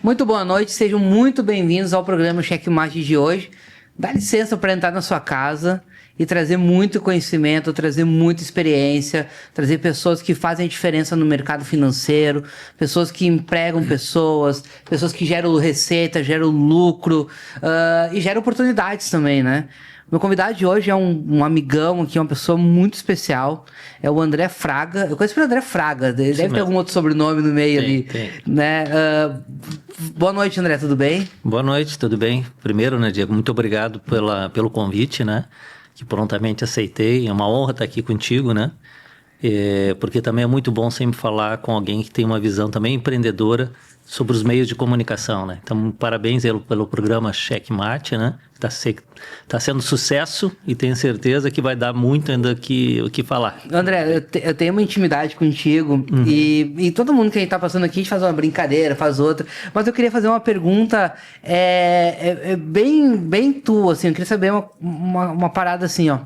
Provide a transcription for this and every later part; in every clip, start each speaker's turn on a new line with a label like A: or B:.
A: Muito boa noite, sejam muito bem-vindos ao programa Checkmate de hoje. Dá licença para entrar na sua casa e trazer muito conhecimento, trazer muita experiência, trazer pessoas que fazem a diferença no mercado financeiro, pessoas que empregam pessoas que geram receita, geram lucro e geram oportunidades também, né? Meu convidado de hoje é um amigão aqui, uma pessoa muito especial. É o André Fraga. Eu conheço o André Fraga. Ele deve ter algum outro sobrenome no meio ali.
B: Tem.
A: Né? Boa noite, André. Tudo bem?
B: Boa noite, tudo bem? Primeiro, né, Diego, muito obrigado pelo convite, né? Que prontamente aceitei. É uma honra estar aqui contigo, né? Porque também é muito bom sempre falar com alguém que tem uma visão também empreendedora sobre os meios de comunicação, né? Então, parabéns pelo programa Checkmate, né? Tá sendo sucesso e tenho certeza que vai dar muito ainda o que falar.
A: André, eu tenho uma intimidade contigo e todo mundo que a gente tá passando aqui, a gente faz uma brincadeira, faz outra, mas eu queria fazer uma pergunta bem tua, assim, eu queria saber uma parada assim, ó.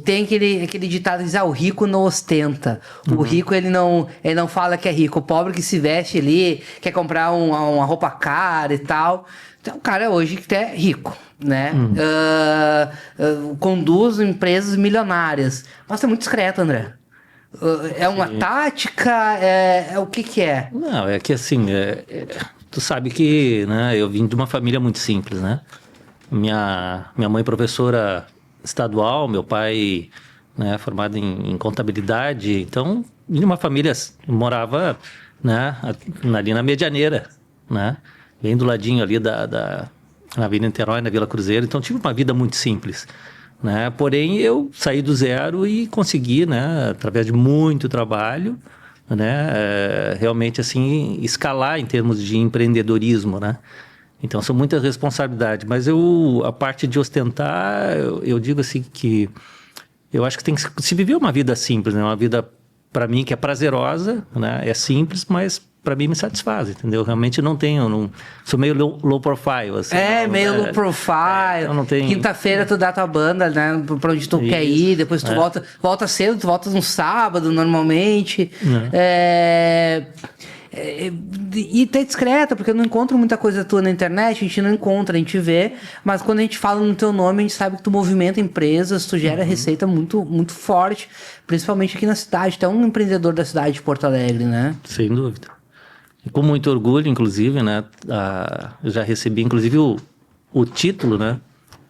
A: Tem aquele ditado que diz, o rico não ostenta. O rico, ele não fala que é rico. O pobre que se veste ali, quer comprar uma roupa cara e tal. Então, o cara hoje que é rico, né? Conduz empresas milionárias. Mas é muito discreto, André. É uma tática? O que é?
B: Não, é que assim, tu sabe que, né, eu vim de uma família muito simples, né? Minha mãe professora estadual, meu pai, né, formado em contabilidade, então de uma família morava, né, ali na Medianeira, né, bem do ladinho ali na Avenida Niterói, na Vila Cruzeiro, então tive uma vida muito simples, né, porém eu saí do zero e consegui, né, através de muito trabalho, né, realmente assim escalar em termos de empreendedorismo, né. Então, são muitas responsabilidades, mas a parte de ostentar, eu digo assim que eu acho que tem que se viver uma vida simples, né? Uma vida, para mim, que é prazerosa, né? É simples, mas para mim me satisfaz, entendeu? Realmente sou meio low profile, assim.
A: Meio low profile.
B: Então não tem...
A: Quinta-feira tu dá tua banda, né? Pra onde tu quer ir, depois tu volta cedo, tu volta no sábado, normalmente. E tá discreta, porque eu não encontro muita coisa tua na internet, a gente não encontra, a gente vê, mas quando a gente fala no teu nome, a gente sabe que tu movimenta empresas, tu gera receita muito, muito forte, principalmente aqui na cidade. Tu é um empreendedor da cidade de Porto Alegre, né?
B: Sem dúvida. E com muito orgulho, inclusive, né? Eu já recebi, inclusive, o título, né?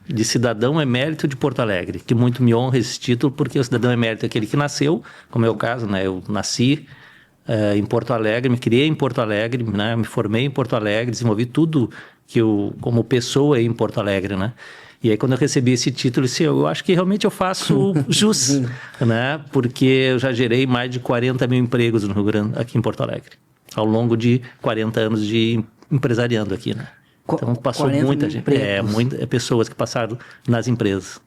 B: De cidadão emérito de Porto Alegre, que muito me honra esse título, porque o cidadão emérito é aquele que nasceu, como é o caso, né? Eu nasci em Porto Alegre, me criei em Porto Alegre, né? Me formei em Porto Alegre, desenvolvi tudo que eu, como pessoa em Porto Alegre, né? E aí quando eu recebi esse título, eu disse, eu acho que realmente eu faço jus, né? Porque eu já gerei mais de 40 mil empregos no Rio Grande, aqui em Porto Alegre, ao longo de 40 anos de empresariando aqui, né? Então passou muita gente, pessoas que passaram nas empresas.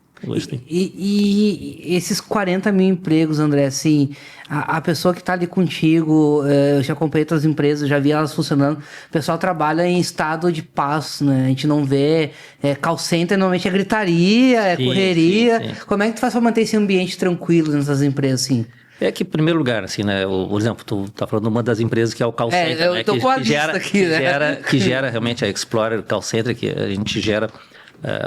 A: E esses 40 mil empregos, André, assim, a pessoa que está ali contigo, eu já acompanhei outras empresas, já vi elas funcionando, o pessoal trabalha em estado de paz, né? A gente não vê call center, normalmente é gritaria, correria. Sim. Como é que tu faz para manter esse ambiente tranquilo nessas empresas, assim?
B: É que, em primeiro lugar, assim, né? Por exemplo, tu tá falando de uma das empresas que é o call center,
A: eu tô com a lista aqui, né?
B: Que gera realmente a Explorer Call Center, que a gente gera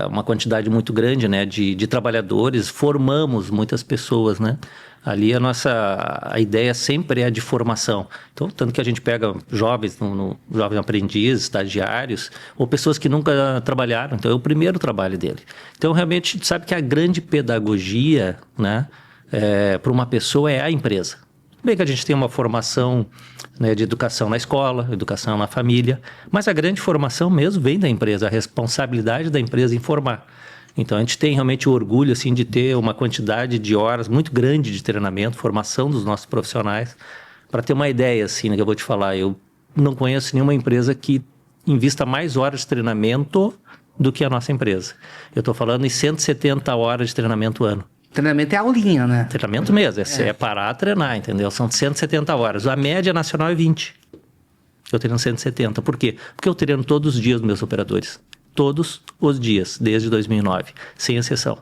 B: uma quantidade muito grande, né, de trabalhadores, formamos muitas pessoas, né? Ali a ideia sempre é a de formação. Então, tanto que a gente pega jovens, jovens aprendizes, estagiários, ou pessoas que nunca trabalharam. Então, é o primeiro trabalho dele. Então, realmente, a gente sabe que a grande pedagogia, né, para uma pessoa é a empresa. Bem que a gente tem uma formação, né, de educação na escola, educação na família, mas a grande formação mesmo vem da empresa, a responsabilidade da empresa em formar. Então, a gente tem realmente o orgulho assim, de ter uma quantidade de horas muito grande de treinamento, formação dos nossos profissionais. Para ter uma ideia, assim, né, que eu vou te falar, eu não conheço nenhuma empresa que invista mais horas de treinamento do que a nossa empresa. Eu estou falando em 170 horas de treinamento ano.
A: Treinamento é aulinha, né?
B: Treinamento mesmo, é parar a treinar, entendeu? São 170 horas. A média nacional é 20. Eu treino 170. Por quê? Porque eu treino todos os dias meus operadores. Todos os dias, desde 2009. Sem exceção.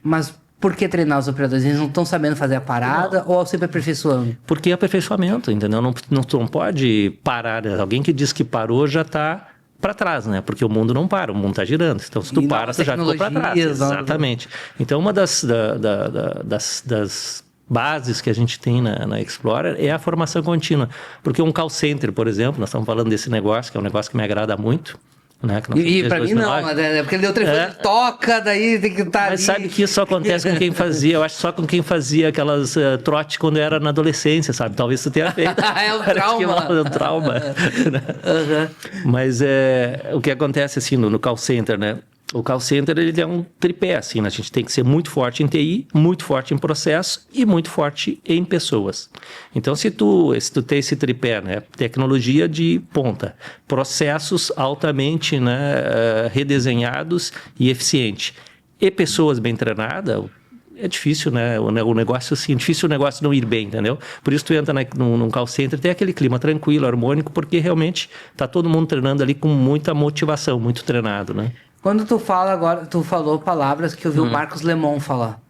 A: Mas por que treinar os operadores? Eles não estão sabendo fazer a parada ou sempre aperfeiçoando?
B: Porque é aperfeiçoamento, entendeu? Não pode parar. Alguém que diz que parou já está para trás, né? Porque o mundo não para, o mundo está girando. Então, se tu para, tu já ficou para trás. Exatamente. Então, uma das bases que a gente tem na Explorer é a formação contínua. Porque um call center, por exemplo, nós estamos falando desse negócio, que é um negócio que me agrada muito, né?
A: E para mim não, porque ele deu telefone, toca, daí tem que estar ali.
B: Mas sabe que isso só acontece com quem fazia, eu acho só com quem fazia aquelas trote quando era na adolescência, sabe? Talvez tu tenha feito.
A: É um trauma.
B: É um trauma. Mas o que acontece assim no call center, né? O call center, ele é um tripé, assim, né? A gente tem que ser muito forte em TI, muito forte em processo e muito forte em pessoas. Então, se tu tem esse tripé, né? Tecnologia de ponta, processos altamente, né, redesenhados e eficientes, e pessoas bem treinadas, é difícil, né? O negócio, assim, difícil o negócio não ir bem, entendeu? Por isso tu entra num call center, tem aquele clima tranquilo, harmônico, porque realmente tá todo mundo treinando ali com muita motivação, muito treinado, né?
A: Quando tu fala agora, tu falou palavras que eu vi o Marcos Lemon falar.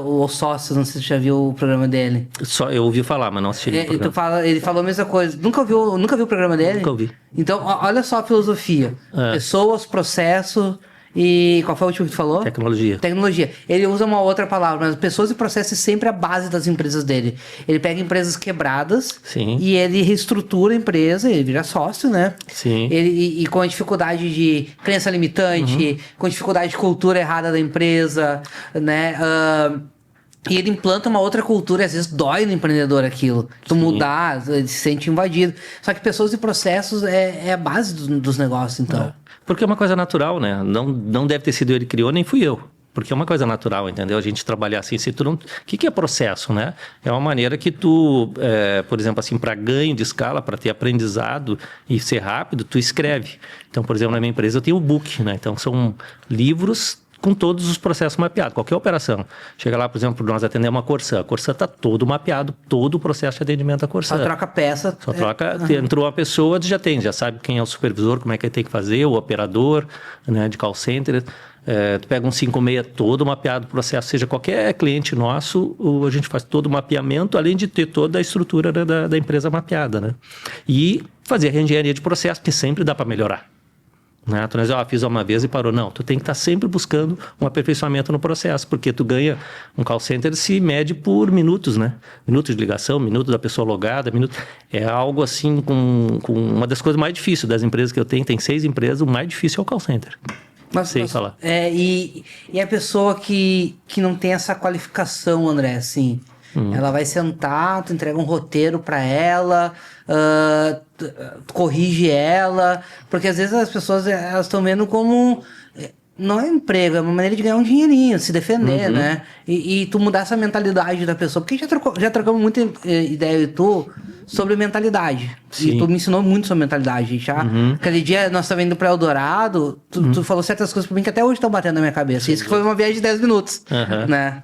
A: O Sócios, não sei se você já viu o programa dele.
B: Só eu ouvi falar, mas não assisti o programa.
A: Ele falou a mesma coisa. Nunca viu o programa dele?
B: Nunca ouvi.
A: Então, olha só a filosofia. Pessoas, processo e... Qual foi o último que tu falou? Tecnologia. Ele usa uma outra palavra, mas pessoas e processos é sempre a base das empresas dele. Ele pega empresas quebradas.
B: Sim.
A: E ele reestrutura a empresa, ele vira sócio, né?
B: Sim.
A: E com a dificuldade de crença limitante, com a dificuldade de cultura errada da empresa, né? E ele implanta uma outra cultura e às vezes dói no empreendedor aquilo. Tu mudar, ele se sente invadido. Só que pessoas e processos é a base dos negócios, então.
B: Porque é uma coisa natural, né? Não deve ter sido ele que criou, nem fui eu. Porque é uma coisa natural, entendeu? A gente trabalhar assim, se tu não... O que é processo, né? É uma maneira que tu, por exemplo, assim, para ganho de escala, para ter aprendizado e ser rápido, tu escreve. Então, por exemplo, na minha empresa eu tenho o book, né? Então, são livros com todos os processos mapeados, qualquer operação. Chega lá, por exemplo, nós atendemos uma Corsã. A Corsã está todo mapeado, todo o processo de atendimento da Corsã.
A: Só troca peça.
B: Só troca, entrou uma pessoa, já sabe quem é o supervisor, como é que ele tem que fazer, o operador, né, de call center. Tu pega um 56 todo mapeado o processo, seja qualquer cliente nosso, a gente faz todo o mapeamento, além de ter toda a estrutura da empresa mapeada, né? E fazer a reengenharia de processo, que sempre dá para melhorar. Né? Tu não diz, fiz uma vez e parou. Não, tu tem que estar sempre buscando um aperfeiçoamento no processo, porque tu ganha, um call center se mede por minutos, né? Minutos de ligação, minuto da pessoa logada, é algo assim com uma das coisas mais difíceis das empresas que eu tenho. Tem 6 empresas, o mais difícil é o call center.
A: Mas falar. E a pessoa que não tem essa qualificação, André, assim, ela vai sentar, tu entrega um roteiro para ela, corrige ela, porque às vezes as pessoas elas estão vendo como não é emprego, é uma maneira de ganhar um dinheirinho, se defender, né? E tu mudar essa mentalidade da pessoa, porque já trocamos muita ideia eu e tu sobre mentalidade. Sim. E tu me ensinou muito sobre mentalidade. Aquele dia nós estávamos indo para Eldorado, tu falou certas coisas para mim que até hoje estão batendo na minha cabeça. Isso que foi uma viagem de 10 minutos, né?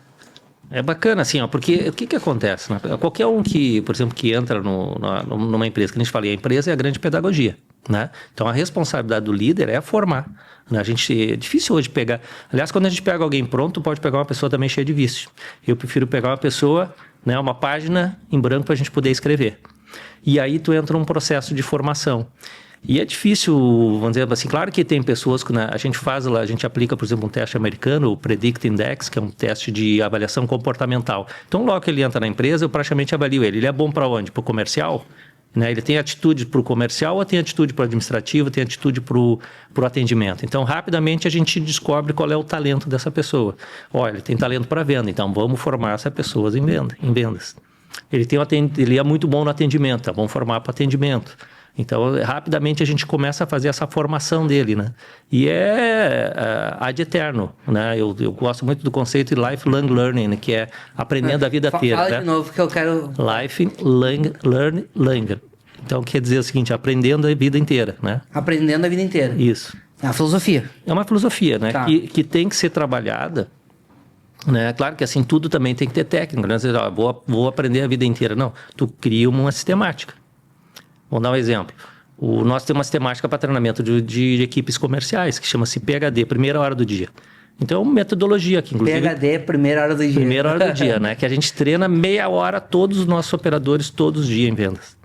B: É bacana, assim, porque o que acontece? Né? Qualquer um que, por exemplo, que entra numa empresa, que a gente fala, a empresa é a grande pedagogia, né? Então, a responsabilidade do líder é formar. Né? É difícil hoje pegar... Aliás, quando a gente pega alguém pronto, pode pegar uma pessoa também cheia de vício. Eu prefiro pegar uma pessoa, né, uma página em branco para a gente poder escrever. E aí tu entra num processo de formação. E é difícil, vamos dizer assim, claro que tem pessoas que a gente faz lá, a gente aplica, por exemplo, um teste americano, o Predict Index, que é um teste de avaliação comportamental. Então, logo que ele entra na empresa, eu praticamente avalio ele. Ele é bom para onde? Para o comercial? Né? Ele tem atitude para o comercial, ou tem atitude para o administrativo, tem atitude para o atendimento. Então, rapidamente a gente descobre qual é o talento dessa pessoa. Olha, ele tem talento para venda, então vamos formar essa pessoa em vendas. Ele é muito bom no atendimento, tá? Vamos formar para atendimento. Então, rapidamente a gente começa a fazer essa formação dele, né? E ad eterno, né? Eu gosto muito do conceito de lifelong learning, que é aprendendo a vida inteira.
A: Fala de novo que eu quero...
B: Learning. Então, quer dizer o seguinte, aprendendo a vida inteira, né?
A: Aprendendo a vida inteira.
B: Isso.
A: É uma filosofia.
B: É uma filosofia, né?
A: Tá.
B: Que tem que ser trabalhada. Né? Claro que assim, tudo também tem que ter técnica. Né? Você diz, vou aprender a vida inteira. Não, tu cria uma sistemática. Vamos dar um exemplo. Nós temos uma sistemática para treinamento de equipes comerciais, que chama-se PHD, primeira hora do dia. Então, metodologia aqui, inclusive.
A: PHD, primeira hora do dia.
B: Primeira hora do dia, né? Que a gente treina meia hora todos os nossos operadores todos os dias em vendas.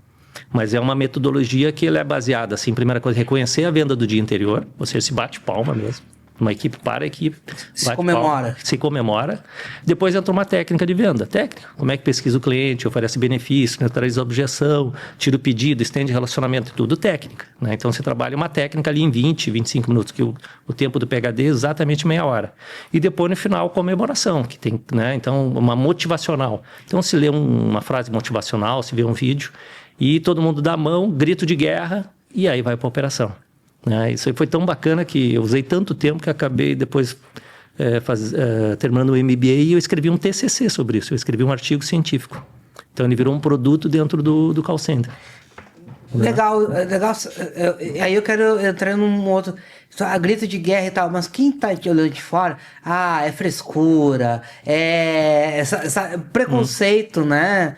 B: Mas é uma metodologia que ela é baseada, assim, primeira coisa, reconhecer a venda do dia anterior. Você se bate palma mesmo. Uma equipe para a equipe.
A: Se comemora.
B: Palma, se comemora. Depois entra uma técnica de venda. Técnica. Como é que pesquisa o cliente, oferece benefício, neutraliza a objeção, tira o pedido, estende relacionamento, tudo técnica. Né? Então, você trabalha uma técnica ali em 20, 25 minutos, que o tempo do PHD é exatamente meia hora. E depois, no final, comemoração, que tem, né? Então, uma motivacional. Então, se lê uma frase motivacional, se vê um vídeo, e todo mundo dá a mão, grito de guerra, e aí vai para a operação. Isso aí foi tão bacana que eu usei tanto tempo que acabei depois terminando o MBA e eu escrevi um TCC sobre isso. Eu escrevi um artigo científico. Então, ele virou um produto dentro do call center.
A: Legal, legal. Aí eu quero entrar num outro... A grito de guerra e tal, mas quem tá olhando de fora, é frescura, preconceito, né?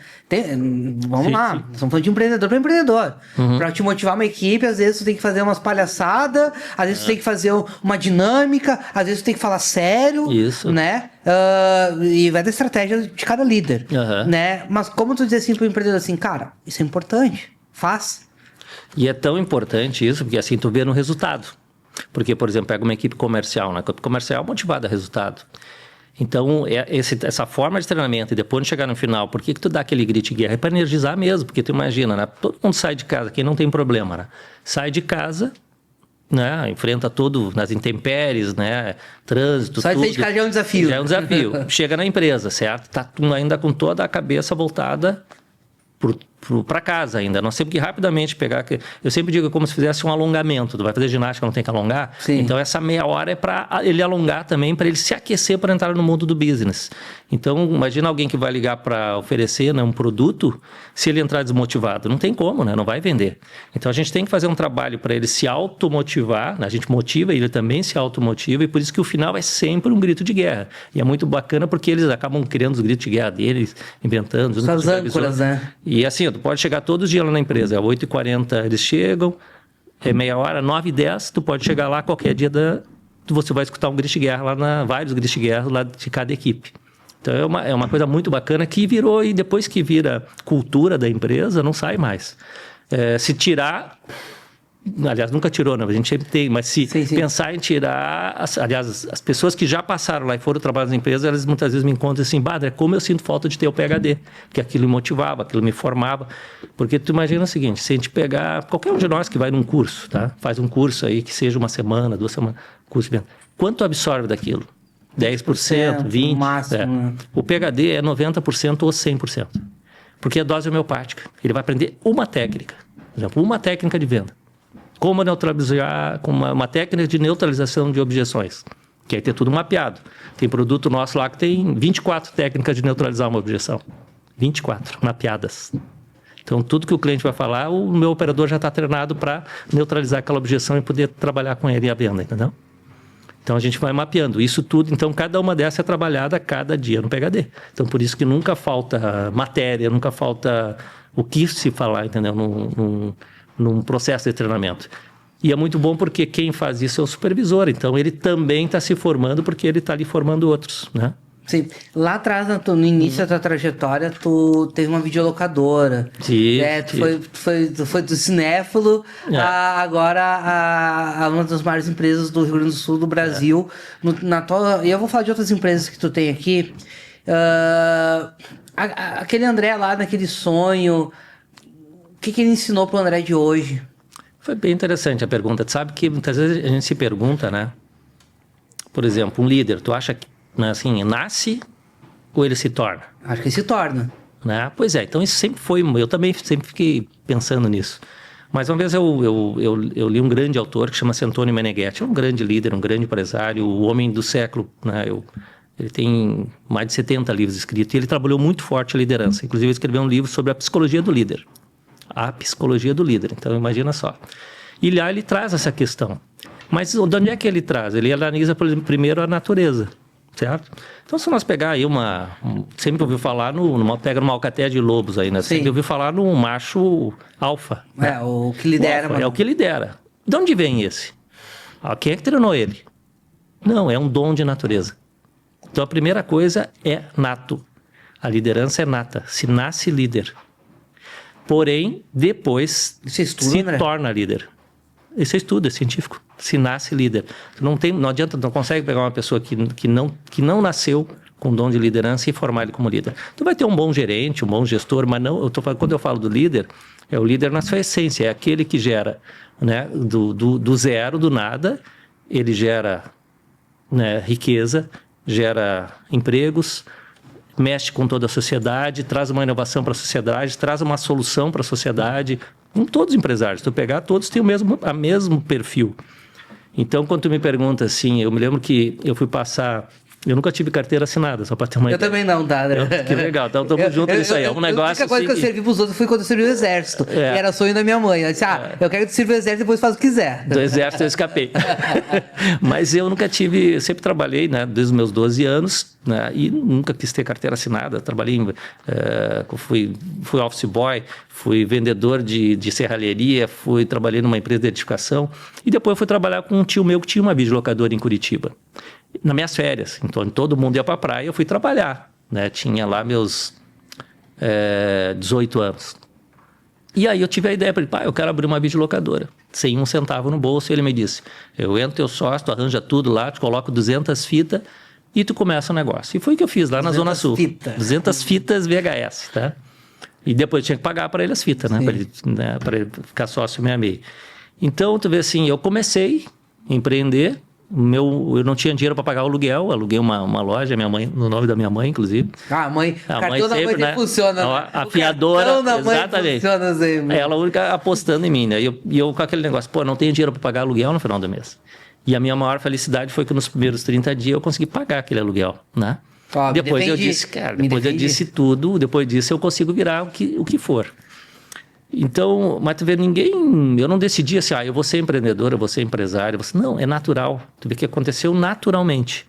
A: Vamos lá, estamos falando de empreendedor para empreendedor. Para te motivar uma equipe, às vezes tu tem que fazer umas palhaçadas, às vezes tu tem que fazer uma dinâmica, às vezes tu tem que falar sério, né? E vai da estratégia de cada líder, né? Mas como tu dizer assim pro empreendedor assim, cara, isso é importante, faz.
B: E é tão importante isso, porque assim tu vê no resultado. Porque, por exemplo, pega uma equipe comercial, né? A equipe comercial motivada a resultado. Então, essa forma de treinamento e depois de chegar no final, por que tu dá aquele grito de guerra? É para energizar mesmo, porque tu imagina, né? Todo mundo sai de casa, quem não tem problema, né? Sai de casa, né? Enfrenta tudo nas intempéries, né? Trânsito,
A: tudo. Sai de casa já é um desafio.
B: Já é um desafio. Chega na empresa, certo? Tá ainda com toda a cabeça voltada para casa ainda. Nós temos que rapidamente pegar... Eu sempre digo como se fizesse um alongamento. Tu vai fazer ginástica, não tem que alongar?
A: Sim.
B: Então, essa meia hora é para ele alongar também, para ele se aquecer para entrar no mundo do business. Então, imagina alguém que vai ligar para oferecer, né, um produto, se ele entrar desmotivado. Não tem como, né? Não vai vender. Então, a gente tem que fazer um trabalho para ele se automotivar. Né? A gente motiva e ele também se automotiva. E por isso que o final é sempre um grito de guerra. E é muito bacana porque eles acabam criando os gritos de guerra deles, inventando.
A: As âncoras, né?
B: E assim, tu pode chegar todos os dias lá na empresa, 8h40 eles chegam, meia hora, 9h10, tu pode chegar lá qualquer dia, você vai escutar um grito de guerra lá, vários gritos de guerra lá de cada equipe. Então é uma coisa muito bacana que virou, e depois que vira cultura da empresa, não sai mais. Se tirar... Aliás, nunca tirou, né? A gente sempre tem, mas se pensar em tirar... Aliás, as pessoas que já passaram lá e foram trabalhar nas empresas, elas muitas vezes me encontram assim, Badra, como eu sinto falta de ter o PhD, porque aquilo me motivava, aquilo me formava. Porque tu imagina o seguinte, se a gente pegar qualquer um de nós que vai num curso, tá? Faz um curso aí que seja uma semana, 2 semanas, curso de venda. Quanto absorve daquilo? 10%, 20%?
A: Máximo.
B: O PhD é 90% ou 100%. Porque é dose homeopática. Ele vai aprender uma técnica. Por exemplo, uma técnica de venda. Como neutralizar, com uma técnica de neutralização de objeções. Que aí tem tudo mapeado. Tem produto nosso lá que tem 24 técnicas de neutralizar uma objeção. 24 mapeadas. Então, tudo que o cliente vai falar, o meu operador já está treinado para neutralizar aquela objeção e poder trabalhar com ele a venda, entendeu? Então, a gente vai mapeando isso tudo. Então, cada uma dessas é trabalhada cada dia no PhD. Então, por isso que nunca falta matéria, nunca falta o que se falar, entendeu? Num processo de treinamento. E é muito bom porque quem faz isso é o supervisor. Então, ele também está se formando porque ele está ali formando outros, né?
A: Sim. Lá atrás, no início da tua trajetória, tu teve uma videolocadora.
B: Sim.
A: Tu foi do cinéfilo agora a uma das maiores empresas do Rio Grande do Sul, do Brasil. E eu vou falar de outras empresas que tu tem aqui. Aquele André lá, naquele sonho... O que ele ensinou para o André de hoje?
B: Foi bem interessante a pergunta. Tu sabe que muitas vezes a gente se pergunta, né? Por exemplo, um líder, tu acha que assim, nasce ou ele se torna?
A: Acho que ele se torna.
B: Né? Pois é, então isso sempre foi... Eu também sempre fiquei pensando nisso. Mas uma vez eu li um grande autor que chama-se Antônio Meneghetti. É um grande líder, um grande empresário, o homem do século, né? Ele tem mais de 70 livros escritos e ele trabalhou muito forte a liderança. Inclusive, ele escreveu um livro sobre a psicologia do líder. A psicologia do líder. Então, imagina só. E lá ele traz essa questão. Mas de onde é que ele traz? Ele analisa primeiro a natureza, certo? Então, se nós pegar aí sempre ouviu falar pega numa alcateia de lobos aí, né?
A: Sim.
B: Sempre ouviu falar no macho alfa.
A: Né? O que lidera.
B: É o que lidera. De onde vem esse? Quem é que treinou ele? Não, é um dom de natureza. Então, a primeira coisa é nato. A liderança é nata. Se nasce líder. Porém, depois se torna líder. Isso é estudo, é científico. Se nasce líder. Não adianta, não consegue pegar uma pessoa que não nasceu com dom de liderança e formar ele como líder. Tu vai ter um bom gerente, um bom gestor, mas não, quando eu falo do líder, é o líder na sua essência, é aquele que gera, né, do zero, do nada, ele gera, né, riqueza, gera empregos, mexe com toda a sociedade, traz uma inovação para a sociedade, traz uma solução para a sociedade. Com todos os empresários, se tu pegar, todos têm o mesmo perfil. Então, quando tu me pergunta assim, eu me lembro que eu fui passar... Eu nunca tive carteira assinada, só para ter uma ideia.
A: Eu também não, tá, André?
B: Que legal, então estamos juntos nisso aí. É um negócio.
A: A única coisa que eu servi pros outros foi quando eu servi o exército. E era sonho da minha mãe. Ela disse, eu quero que tu sirva o exército e depois faz o que quiser.
B: Do exército eu escapei. Mas eu nunca tive, eu sempre trabalhei, né, desde os meus 12 anos, né, e nunca quis ter carteira assinada. Trabalhei, fui office boy, fui vendedor de serralheria, trabalhei numa empresa de edificação e depois fui trabalhar com um tio meu que tinha uma videolocadora em Curitiba. Nas minhas férias, então todo mundo ia para a praia, eu fui trabalhar, né? Tinha lá meus 18 anos. E aí eu tive a ideia, falei, pai, eu quero abrir uma videolocadora, sem um centavo no bolso. E ele me disse, eu entro teu sócio, tu arranja tudo lá, te coloco 200 fitas e tu começa o negócio. E foi o que eu fiz lá na Zona Sul. 200 fitas VHS, tá? E depois eu tinha que pagar para ele as fitas, né? Para ele ficar sócio meio. Então, tu vê assim, eu comecei a empreender. Eu não tinha dinheiro para pagar o aluguel, aluguei uma loja, minha mãe, no nome da minha mãe, inclusive.
A: A mãe sempre, né? Funciona.
B: A fiadora,
A: da mãe
B: exatamente.
A: Funciona sempre.
B: Ela única apostando em mim, né? E eu com aquele negócio, não tenho dinheiro para pagar aluguel no final do mês. E a minha maior felicidade foi que nos primeiros 30 dias eu consegui pagar aquele aluguel, né? Depois eu disse, cara, depois eu disse tudo, depois disso eu consigo virar o que for. Então, mas tu vê, eu não decidi assim, eu vou ser empreendedor, eu vou ser empresário. Não, é natural. Tu vê que aconteceu naturalmente.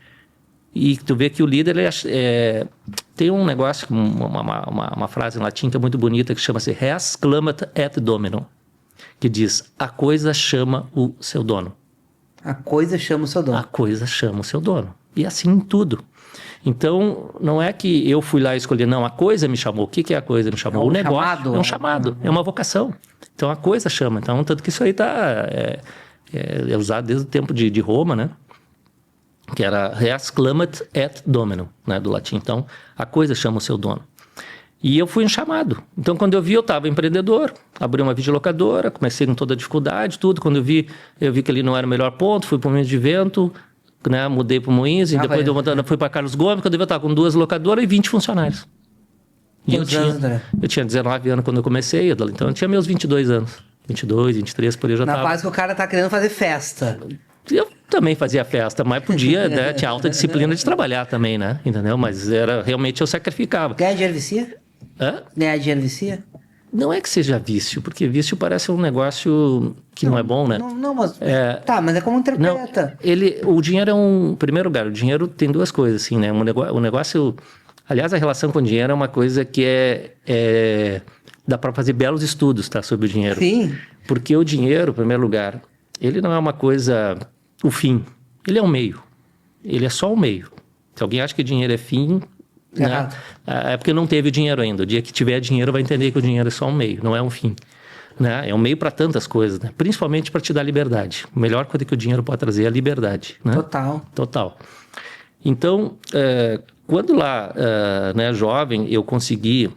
B: E tu vê que o líder, tem um negócio, uma frase em latim que é muito bonita, que chama-se res clamat et dominum, que diz, a coisa chama o seu dono.
A: A coisa chama o seu dono.
B: A coisa chama o seu dono. E assim em tudo. Então, não é que eu fui lá escolher, não, a coisa me chamou. O que é a coisa me chamou? O negócio chamado. É um chamado, é uma vocação. Então, a coisa chama. Então, tanto que isso aí é usado desde o tempo de Roma, né? Que era res clamat et dominum, né? Do latim. Então, a coisa chama o seu dono. E eu fui um chamado. Então, quando eu estava empreendedor, abri uma videolocadora, comecei com toda a dificuldade, tudo. Quando eu vi que ali não era o melhor ponto, fui para o Moinhos de Vento, né, mudei para o Moinhos e depois fui para Carlos Gomes, quando eu estava com 2 locadoras e 20 funcionários. E eu tinha 19 anos quando eu comecei, então eu tinha meus 22 anos. 22, 23, por aí eu já estava.
A: Na fase que o cara tá querendo fazer festa.
B: Eu também fazia festa, mas podia, né, tinha alta disciplina de trabalhar também, né, entendeu? Mas realmente eu sacrificava.
A: Ganhar dinheiro vicia? Ganhar dinheiro vicia?
B: Não é que seja vício, porque vício parece um negócio que não é bom, né?
A: Não, mas... mas é como interpreta.
B: O dinheiro é em primeiro lugar, o dinheiro tem 2 coisas, assim, né? O negócio... Aliás, a relação com o dinheiro é uma coisa que dá para fazer belos estudos, tá? Sobre o dinheiro.
A: Sim.
B: Porque o dinheiro, em primeiro lugar, ele não é uma coisa... O fim. Ele é um meio. Ele é só um meio. Se alguém acha que dinheiro é fim... Né? É porque não teve dinheiro ainda. O dia que tiver dinheiro vai entender que o dinheiro é só um meio, não é um fim, né? É um meio para tantas coisas, né? Principalmente para te dar liberdade. A melhor coisa que o dinheiro pode trazer é a liberdade, né? Total. Então, quando lá, né, jovem, eu consegui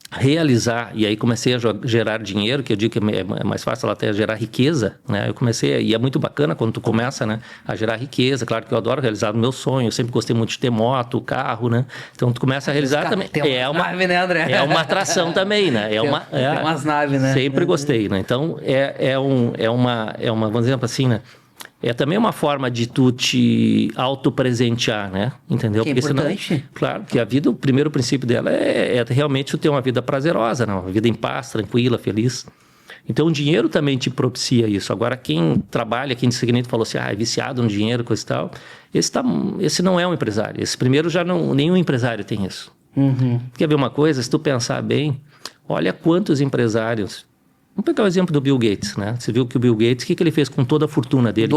B: realizar, e aí comecei a gerar dinheiro, que eu digo que é mais fácil até gerar riqueza, né? Eu comecei, e é muito bacana quando tu começa, né, a gerar riqueza. Claro que eu adoro realizar o meu sonho, eu sempre gostei muito de ter moto, carro, né? Então tu começa a realizar também.
A: É uma nave, né, André?
B: É uma atração também, né?
A: Tem umas naves, né?
B: Sempre gostei, né? Então vamos dizer assim, né? É também uma forma de tu te autopresentear, né? Entendeu?
A: Que é importante.
B: Senão, claro, que a vida, o primeiro princípio dela é realmente tu ter uma vida prazerosa, né? Uma vida em paz, tranquila, feliz. Então, o dinheiro também te propicia isso. Agora, quem trabalha, quem de falou assim, é viciado no dinheiro, coisa e tal, esse não é um empresário. Esse primeiro nenhum empresário tem isso.
A: Uhum.
B: Quer ver uma coisa? Se tu pensar bem, olha quantos empresários... Vamos pegar o exemplo do Bill Gates, né? Você viu que o Bill Gates, o que ele fez com toda a fortuna dele?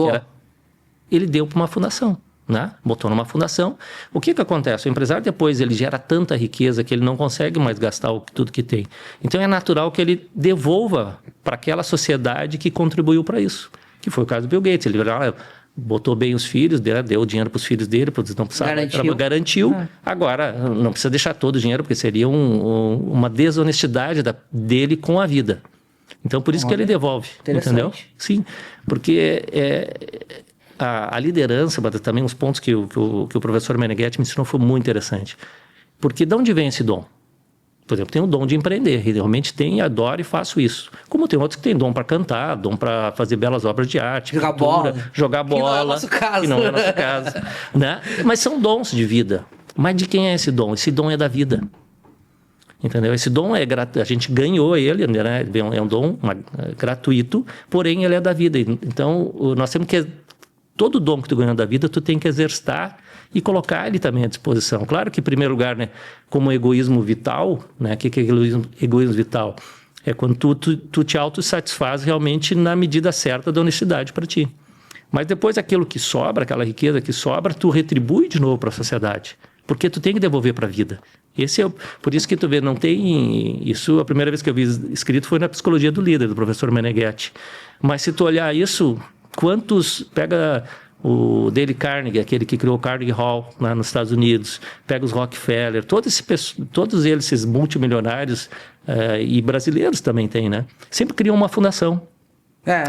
B: Ele deu para uma fundação. né? Botou numa fundação. O que acontece? O empresário depois ele gera tanta riqueza que ele não consegue mais gastar tudo que tem. Então é natural que ele devolva para aquela sociedade que contribuiu para isso. Que foi o caso do Bill Gates. Ele botou bem os filhos, deu dinheiro para os filhos dele, para eles não precisavam, garantiu. Agora, não precisa deixar todo o dinheiro, porque seria uma desonestidade dele com a vida. Então, por isso que ele devolve, entendeu? Sim, porque a liderança, mas também os pontos que o professor Meneghetti me ensinou foi muito interessante. Porque de onde vem esse dom? Por exemplo, tem o dom de empreender, e realmente adoro e faço isso. Como tem outros que têm dom para cantar, dom para fazer belas obras de arte,
A: jogar bola,
B: que não é o nosso caso. Que não é o nosso caso, né? Mas são dons de vida. Mas de quem é esse dom? Esse dom é da vida. Entendeu? Esse dom a gente ganhou ele, né? É um dom gratuito, porém ele é da vida. Então, nós temos que... Todo dom que tu ganhou da vida, tu tem que exercitar e colocar ele também à disposição. Claro que, em primeiro lugar, né, como egoísmo vital, né? O que é egoísmo vital? É quando tu te autossatisfaz realmente na medida certa da honestidade para ti. Mas depois aquilo que sobra, aquela riqueza que sobra, tu retribui de novo para a sociedade. Porque tu tem que devolver para a vida. Por isso que tu vê, não tem... Isso, a primeira vez que eu vi escrito foi na Psicologia do Líder, do professor Meneghetti. Mas se tu olhar isso, quantos... Pega o Dale Carnegie, aquele que criou o Carnegie Hall lá nos Estados Unidos, pega os Rockefeller, todos eles, esses multimilionários e brasileiros também tem, né? Sempre criam uma fundação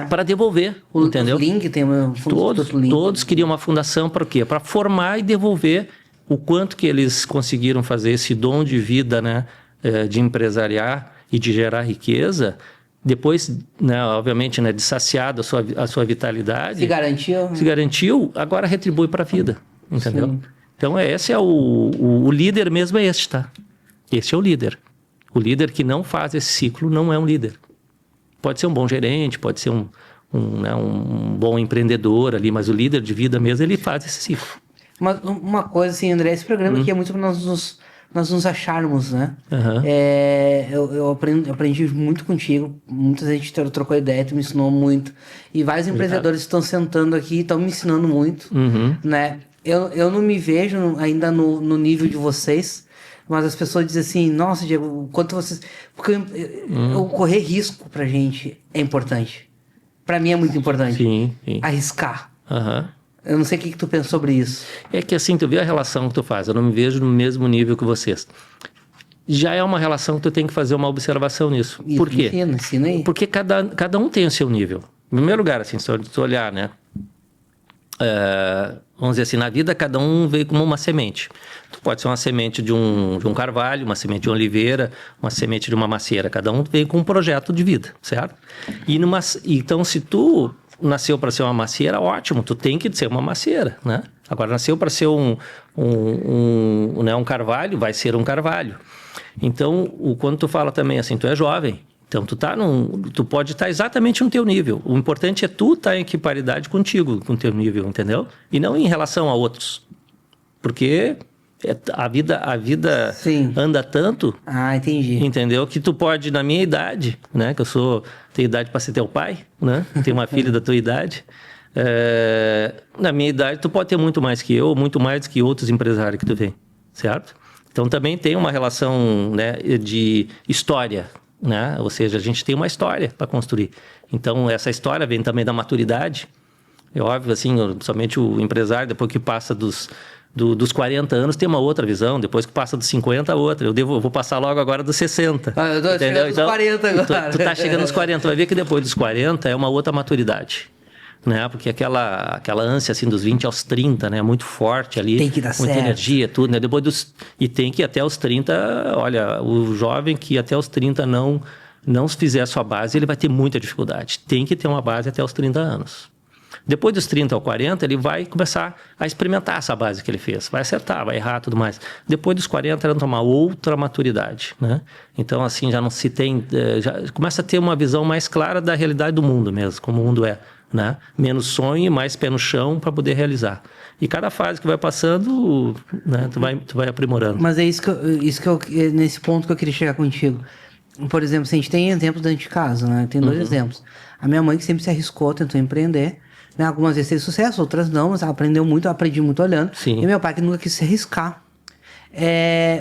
B: para devolver, entendeu?
A: O Link tem uma fundação.
B: Todos queriam uma fundação para quê? Para formar e devolver o quanto que eles conseguiram fazer esse dom de vida, né, de empresariar e de gerar riqueza, depois, né, obviamente, né, de saciado a sua vitalidade. Se garantiu, agora retribui para a vida, entendeu? Sim. Então, esse é o líder mesmo, é este, tá? Esse é o líder. O líder que não faz esse ciclo não é um líder. Pode ser um bom gerente, pode ser um bom empreendedor ali, mas o líder de vida mesmo, ele faz esse ciclo.
A: Mas uma coisa assim, André, esse programa aqui é muito para nós nos acharmos, né? Eu aprendi muito contigo, muita gente trocou ideia, tu me ensinou muito. E vários empreendedores estão sentando aqui e estão me ensinando muito, né? Eu não me vejo ainda no nível de vocês, mas as pessoas dizem assim, nossa, Diego, quanto vocês... Porque eu correr risco pra gente é importante. Pra mim é muito importante.
B: Sim.
A: Arriscar. Eu não sei o que tu pensa sobre isso.
B: É que assim, tu vê a relação que tu faz. Eu não me vejo no mesmo nível que vocês. Já é uma relação que tu tem que fazer uma observação nisso. Por quê?
A: Ensina aí.
B: Porque cada um tem o seu nível. Em primeiro lugar, assim, se tu olhar, né? Vamos dizer assim, na vida cada um veio como uma semente. Tu pode ser uma semente de um carvalho, uma semente de uma oliveira, uma semente de uma macieira. Cada um veio com um projeto de vida, certo? Então, se tu nasceu para ser uma macieira, ótimo, tu tem que ser uma macieira, né? Agora, nasceu para ser um carvalho, vai ser um carvalho. Então, quando tu fala também assim, tu é jovem, então tu pode estar exatamente no teu nível. O importante é tu estar em equiparidade contigo, com o teu nível, entendeu? E não em relação a outros. Porque a vida
A: Sim.
B: anda tanto,
A: entendi.
B: Entendeu? Que tu pode, na minha idade, né? Que tenho idade para ser teu pai, né? Tenho uma filha da tua idade. Na minha idade, tu pode ter muito mais que eu, muito mais que outros empresários que tu vem, certo? Então, também tem uma relação, né, de história, né? Ou seja, a gente tem uma história para construir. Então, essa história vem também da maturidade. É óbvio, assim, somente o empresário, depois que passa dos 40 anos, tem uma outra visão. Depois que passa dos 50, outra. Eu vou passar logo agora dos 60.
A: Eu tô chegando nos 40 agora.
B: Tu tá chegando nos 40. Vai ver que depois dos 40 é uma outra maturidade. Né? Porque aquela ânsia assim, dos 20 aos 30, né? Muito forte ali.
A: Tem que dar
B: muita
A: certo.
B: Energia, tudo. Né? E tem que até os 30... Olha, o jovem que até os 30 não fizer a sua base, ele vai ter muita dificuldade. Tem que ter uma base até os 30 anos. Depois dos 30 ao 40, ele vai começar a experimentar essa base que ele fez. Vai acertar, vai errar, tudo mais. Depois dos 40, ele vai tomar outra maturidade, né? Então, assim, já não se tem... Já começa a ter uma visão mais clara da realidade do mundo mesmo, como o mundo é, né? Menos sonho e mais pé no chão para poder realizar. E cada fase que vai passando, né, tu vai aprimorando.
A: Mas é nesse ponto que eu queria chegar contigo. Por exemplo, se a gente tem exemplos dentro de casa, né? Tem dois exemplos. A minha mãe que sempre se arriscou, tentou empreender, né? Algumas vezes teve sucesso, outras não, mas ela aprendeu muito, eu aprendi muito olhando.
B: Sim.
A: E meu pai que nunca quis se arriscar.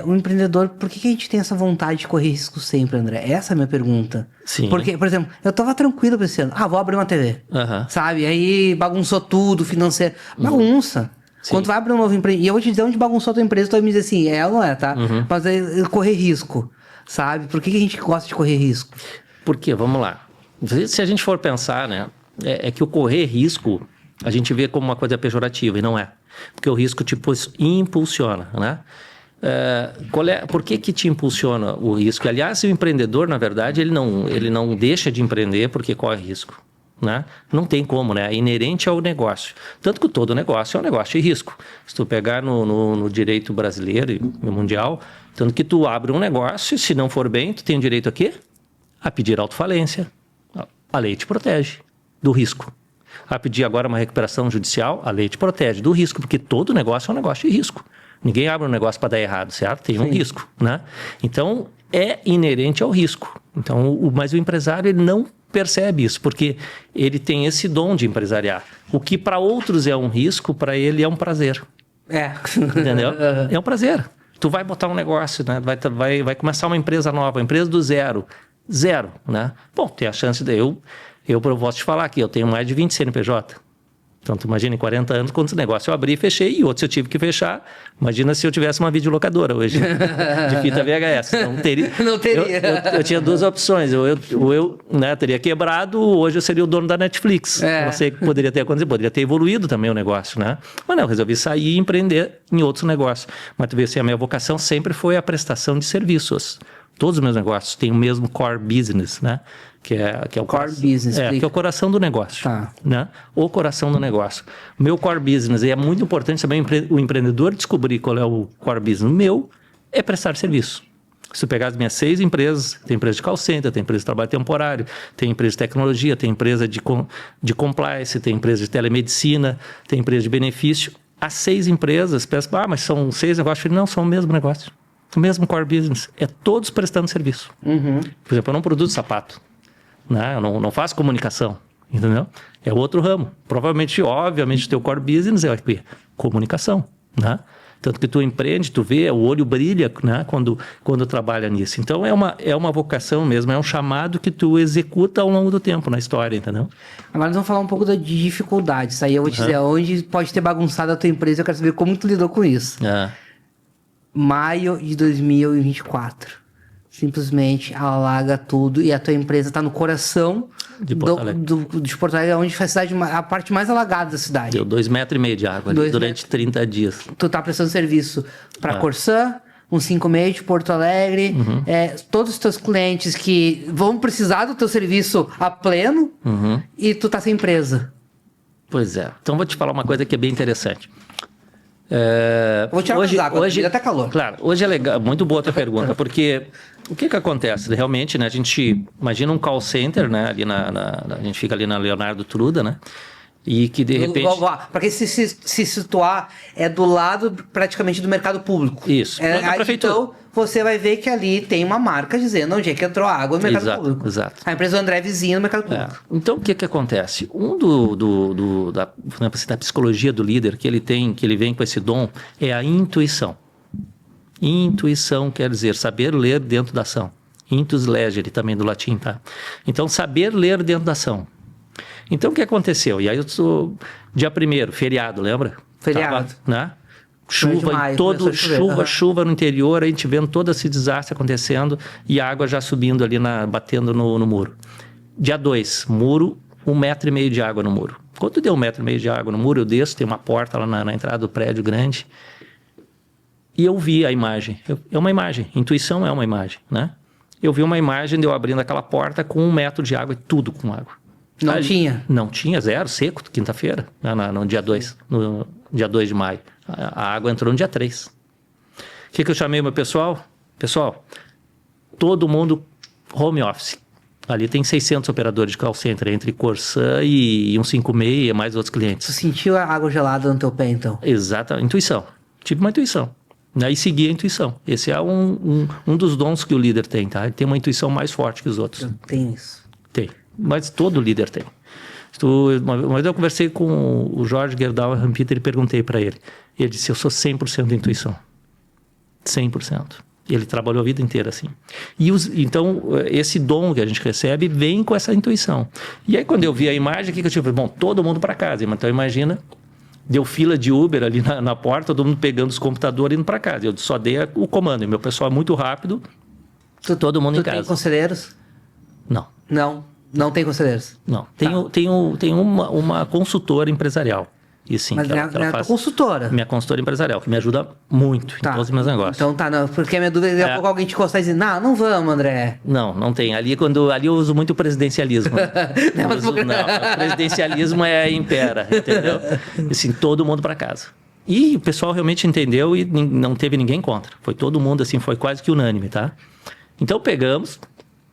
A: O empreendedor, por que a gente tem essa vontade de correr risco sempre, André? Essa é a minha pergunta.
B: Sim.
A: Porque, por exemplo, eu tava tranquilo pensando, vou abrir uma TV. Sabe? Aí bagunçou tudo, financeiro. Bagunça.
B: Sim.
A: Quando tu vai abrir um novo empresa, e eu vou te dizer onde bagunçou a tua empresa, tu vai me dizer assim, ou não é, tá? Mas é correr risco, sabe? Por que a gente gosta de correr risco?
B: Porque, vamos lá, se a gente for pensar, né, é que o correr risco, a gente vê como uma coisa pejorativa, e não é. Porque o risco te impulsiona, né? Por que te impulsiona o risco? Aliás, o empreendedor, na verdade, ele não deixa de empreender porque corre risco. Né? Não tem como, né? É inerente ao negócio. Tanto que todo negócio é um negócio de risco. Se tu pegar no direito brasileiro e no mundial, tanto que tu abre um negócio, se não for bem, tu tem o direito a quê? A pedir autofalência. A lei te protege do risco. A pedir agora uma recuperação judicial, a lei te protege do risco, porque todo negócio é um negócio de risco. Ninguém abre um negócio para dar errado, certo? Tem um risco, né? Então, é inerente ao risco. Então, mas o empresário ele não percebe isso, porque ele tem esse dom de empresariar. O que para outros é um risco, para ele é um prazer. Entendeu? É um prazer. Tu vai botar um negócio, né? Vai começar uma empresa nova, uma empresa do zero, né? Bom, tem a chance de eu posso te falar aqui, eu tenho mais de 20 CNPJ. Então, tu imagina em 40 anos, quantos negócios eu abri e fechei, e outros eu tive que fechar. Imagina se eu tivesse uma videolocadora hoje, de fita VHS. Não teria.
A: Não teria.
B: Eu tinha duas opções. Eu né, teria quebrado, hoje eu seria o dono da Netflix. Eu não sei o que poderia ter acontecido. Poderia ter evoluído também o negócio, né? Mas não, eu resolvi sair e empreender em outros negócios. Mas tu vê assim, a minha vocação sempre foi a prestação de serviços. Todos os meus negócios têm o mesmo core business, né? Que é o
A: core business,
B: que é o coração do negócio, né? O coração do negócio. Meu core business, e é muito importante também o empreendedor descobrir qual é o core business. O meu é prestar serviço. Se eu pegar as minhas 6 empresas, tem empresa de call center, tem empresa de trabalho temporário, tem empresa de tecnologia, tem empresa de compliance, tem empresa de telemedicina, tem empresa de benefício. As 6 empresas, pensam, mas são 6 negócios. Não, são o mesmo negócio. O mesmo core business. É todos prestando serviço. Por exemplo, eu não produzo sapato. Né? Eu não faço comunicação, entendeu? É outro ramo. Provavelmente, obviamente, o teu core business é comunicação, né? Tanto que tu empreende, tu vê, o olho brilha, né? Quando trabalha nisso. Então, é uma vocação mesmo, é um chamado que tu executa ao longo do tempo na história, entendeu?
A: Agora nós vamos falar um pouco de dificuldades. Aí eu vou te dizer, onde pode ter bagunçado a tua empresa, eu quero saber como tu lidou com isso. Maio de 2024. Simplesmente alaga tudo e a tua empresa está no coração de Porto Alegre, onde foi a parte mais alagada da cidade.
B: Deu 2,5 metros de água ali, durante 30 dias.
A: Tu tá prestando serviço para Corsã, uns 5 de Porto Alegre, todos os teus clientes que vão precisar do teu serviço a pleno e tu tá sem empresa.
B: Pois é. Então vou te falar uma coisa que é bem interessante.
A: Vou tirar hoje até calor.
B: Claro, hoje é legal, muito boa a tua pergunta, porque o que acontece? Realmente, né, a gente imagina um call center, né, ali a gente fica ali na Leonardo Truda, né, e que de repente...
A: Para quem se situar, é do lado praticamente do mercado público.
B: Isso,
A: da prefeitura. Então, você vai ver que ali tem uma marca dizendo onde é que entrou água no mercado público.
B: Exato.
A: A empresa do André é vizinha no mercado público.
B: Então, o que acontece? Da psicologia do líder que ele vem com esse dom, é a intuição. Intuição quer dizer saber ler dentro da ação. Intus legere, também do latim, tá? Então, saber ler dentro da ação. Então, o que aconteceu? E aí, dia 1º, feriado, lembra?
A: Feriado.
B: Né? Chuva no interior, a gente vendo todo esse desastre acontecendo e a água já subindo ali, batendo no muro. Dia 2, muro, 1,5 metro de água no muro. Quando deu 1,5 metro de água no muro, eu desço, tem uma porta lá na entrada do prédio grande e eu vi a imagem. É uma imagem, intuição é uma imagem, né? Eu vi uma imagem de eu abrindo aquela porta com 1 metro de água e tudo com água. Não tinha, zero, seco, quinta-feira, no dia 2, no dia 2 de maio. A água entrou no dia 3. O que eu chamei meu pessoal? Pessoal, todo mundo home office. Ali tem 600 operadores de call center, entre Corsã e 156 e mais outros clientes.
A: Você sentiu a água gelada no teu pé, então?
B: Exato, intuição. Tive uma intuição. Aí segui a intuição. Esse é um dos dons que o líder tem, tá? Ele tem uma intuição mais forte que os outros.
A: Tem isso.
B: Tem. Mas todo líder tem. Uma vez eu conversei com o Jorge Gerdau Rampeter e perguntei para ele. Ele disse, eu sou 100% intuição. 100%. Ele trabalhou a vida inteira assim. Então, esse dom que a gente recebe vem com essa intuição. E aí, quando eu vi a imagem, o que eu tive? Bom, todo mundo para casa. Então, imagina, deu fila de Uber ali na porta, todo mundo pegando os computadores e indo para casa. Eu só dei o comando. E meu pessoal é muito rápido, todo mundo em casa.
A: Tu tem conselheiros?
B: Não.
A: Não tem conselheiros?
B: Não. Tenho uma consultora empresarial. E sim,
A: mas minha consultora.
B: Minha consultora empresarial, que me ajuda muito em todos os meus negócios.
A: Então não, porque a minha dúvida é daqui a pouco alguém te encostar e dizer, não vamos, André.
B: Não tem. Ali eu uso muito o presidencialismo. O presidencialismo impera, entendeu? Assim, todo mundo para casa. E o pessoal realmente entendeu e não teve ninguém contra. Foi todo mundo, assim, foi quase que unânime, tá? Então pegamos,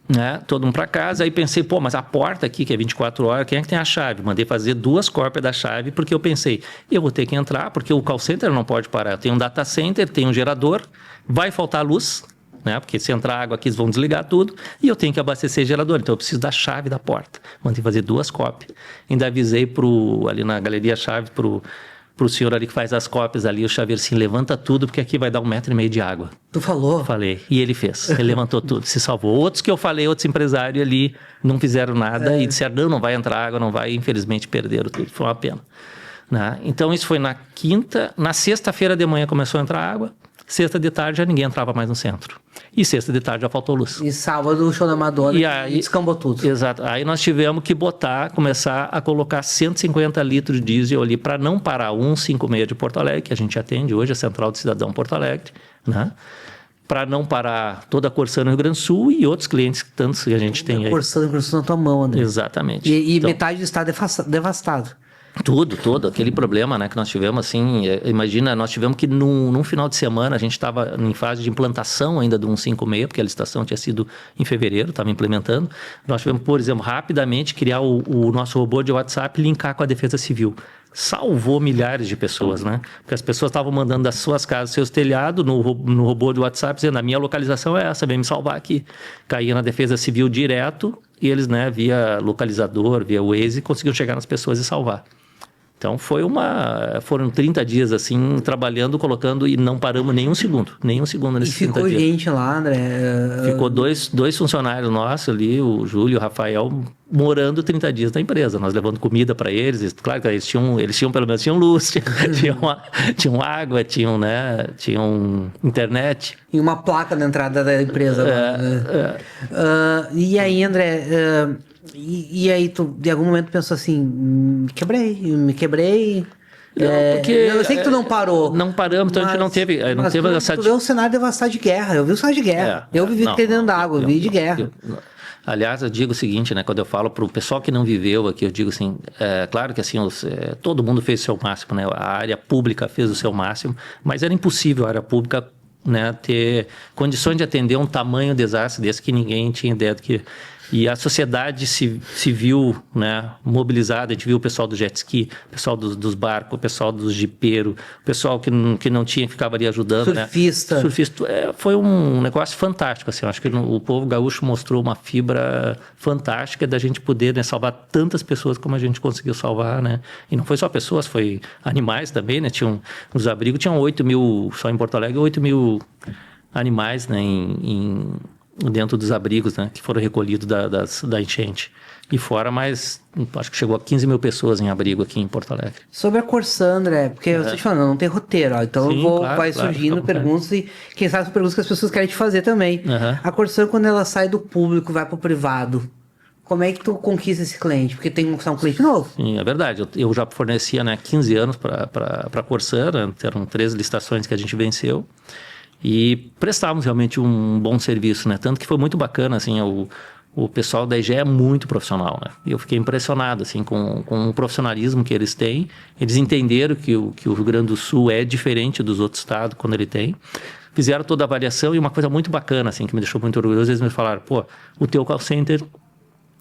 B: né, todo mundo para casa, aí pensei, mas a porta aqui, que é 24 horas, quem é que tem a chave? Mandei fazer 2 cópias da chave, porque eu pensei, eu vou ter que entrar, porque o call center não pode parar. Eu tenho um data center, tenho um gerador, vai faltar luz, né, porque se entrar água aqui, eles vão desligar tudo, e eu tenho que abastecer o gerador, então eu preciso da chave da porta. Mandei fazer 2 cópias. Ainda avisei ali na galeria chave pro senhor ali que faz as cópias ali, o chaveiro assim, levanta tudo, porque aqui vai dar 1,5 metro de água.
A: Tu falou?
B: Falei. E ele fez. Ele levantou tudo, se salvou. Outros que eu falei, outros empresários ali, não fizeram nada e disseram, não vai entrar água, não vai, infelizmente perderam tudo. Foi uma pena. Né? Então isso foi na quinta. Na sexta-feira de manhã começou a entrar água. Sexta de tarde já ninguém entrava mais no centro. E sexta de tarde já faltou luz.
A: E sábado o show da Madonna e descambou tudo.
B: Exato. Aí nós tivemos que começar a colocar 150 litros de diesel ali para não parar 156 de Porto Alegre, que a gente atende hoje, a Central do Cidadão Porto Alegre, né? Para não parar toda a Corsã no Rio Grande do Sul e outros clientes tantos que a gente tem aí.
A: A Corsã no Rio Grande do Sul na tua mão, André.
B: Exatamente.
A: E então, metade do estado é devastado.
B: Todo aquele problema, né, que nós tivemos, assim, imagina, nós tivemos que num final de semana, a gente estava em fase de implantação ainda do 156, porque a licitação tinha sido em fevereiro, estava implementando. Nós tivemos, por exemplo, rapidamente criar o nosso robô de WhatsApp e linkar com a Defesa Civil. Salvou milhares de pessoas, né? Porque as pessoas estavam mandando das suas casas, seus telhados, no robô de WhatsApp, dizendo, a minha localização é essa, vem me salvar aqui. Caía na Defesa Civil direto e eles, né, via localizador, via Waze, conseguiam chegar nas pessoas e salvar. Então foram 30 dias assim, trabalhando, colocando e não paramos nem um segundo nesses 30 dias.
A: E ficou gente lá, André?
B: Ficou dois funcionários nossos ali, o Júlio e o Rafael, morando 30 dias na empresa, nós levando comida para eles. E, claro que eles tinham pelo menos luz, tinham água, tinham internet.
A: E uma placa na entrada da empresa. E aí, André... E aí tu, de algum momento, pensou assim, me quebrei.
B: Porque
A: eu sei que tu não parou.
B: Não paramos, então a gente não teve essa...
A: Tu vê um cenário devastado de guerra. Eu vi o cenário de guerra. Eu vivi dentro da água, eu vi de guerra.
B: Aliás, eu digo o seguinte, né? Quando eu falo para o pessoal que não viveu aqui, eu digo assim, claro que assim, todo mundo fez o seu máximo, né? A área pública fez o seu máximo, mas era impossível a área pública, né, ter condições de atender um tamanho desastre desse que ninguém tinha ideia do que... E a sociedade se viu, né, mobilizada. A gente viu o pessoal do jet ski, o pessoal dos barcos, o pessoal dos jipeiros, o pessoal que não tinha, ficava ali ajudando.
A: Surfista.
B: Né? Surfista. Foi um negócio fantástico. Assim, eu acho que o povo gaúcho mostrou uma fibra fantástica da gente poder, né, salvar tantas pessoas como a gente conseguiu salvar. Né? E não foi só pessoas, foi animais também. Né? Os abrigos tinham 8 mil, só em Porto Alegre, 8 mil animais, né, dentro dos abrigos, né, que foram recolhidos da enchente. E fora mais, acho que chegou a 15 mil pessoas em abrigo aqui em Porto Alegre.
A: Sobre a Corsã, André, porque eu estou te falando, não tem roteiro, ó, então sim, vai surgindo perguntas e quem sabe as perguntas que as pessoas querem te fazer também. A Corsã, quando ela sai do público, vai para o privado, como é que tu conquista esse cliente? Porque tem que ser um cliente novo.
B: Sim, é verdade. Eu já fornecia, né, 15 anos para a Corsã, né, eram 13 licitações que a gente venceu. E prestávamos realmente um bom serviço, né? Tanto que foi muito bacana, assim, o pessoal da EGE é muito profissional, né? E eu fiquei impressionado, assim, com o profissionalismo que eles têm. Eles entenderam que o Rio Grande do Sul é diferente dos outros estados quando ele tem. Fizeram toda a avaliação e uma coisa muito bacana, assim, que me deixou muito orgulhoso, eles me falaram, o teu call center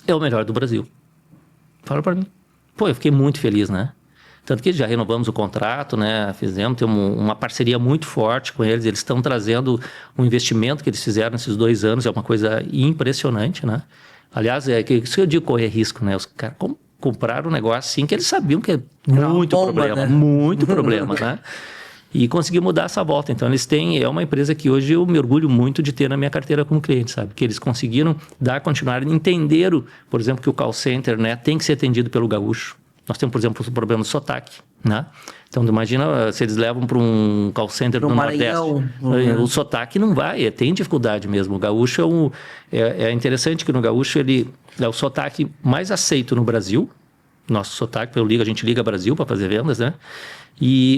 B: é o melhor do Brasil. Falaram para mim. Eu fiquei muito feliz, né? Tanto que já renovamos o contrato, né? Temos uma parceria muito forte com eles. Eles estão trazendo um investimento que eles fizeram nesses 2 anos, é uma coisa impressionante, né? Aliás, isso que eu digo correr risco, né? Os caras compraram um negócio assim que eles sabiam que é
A: Era uma
B: muito
A: bomba,
B: problema,
A: né?
B: muito problema, né? E consegui mudar essa volta. Então, é uma empresa que hoje eu me orgulho muito de ter na minha carteira como cliente, sabe? Que eles conseguiram continuar, entenderam, por exemplo, que o call center, né, tem que ser atendido pelo gaúcho. Nós temos, por exemplo, o problema do sotaque, né? Então, imagina se eles levam para um call center no
A: Maranhão,
B: Nordeste. O sotaque não vai, tem dificuldade mesmo. O gaúcho é interessante que no gaúcho ele é o sotaque mais aceito no Brasil. Nosso sotaque, a gente liga Brasil para fazer vendas, né?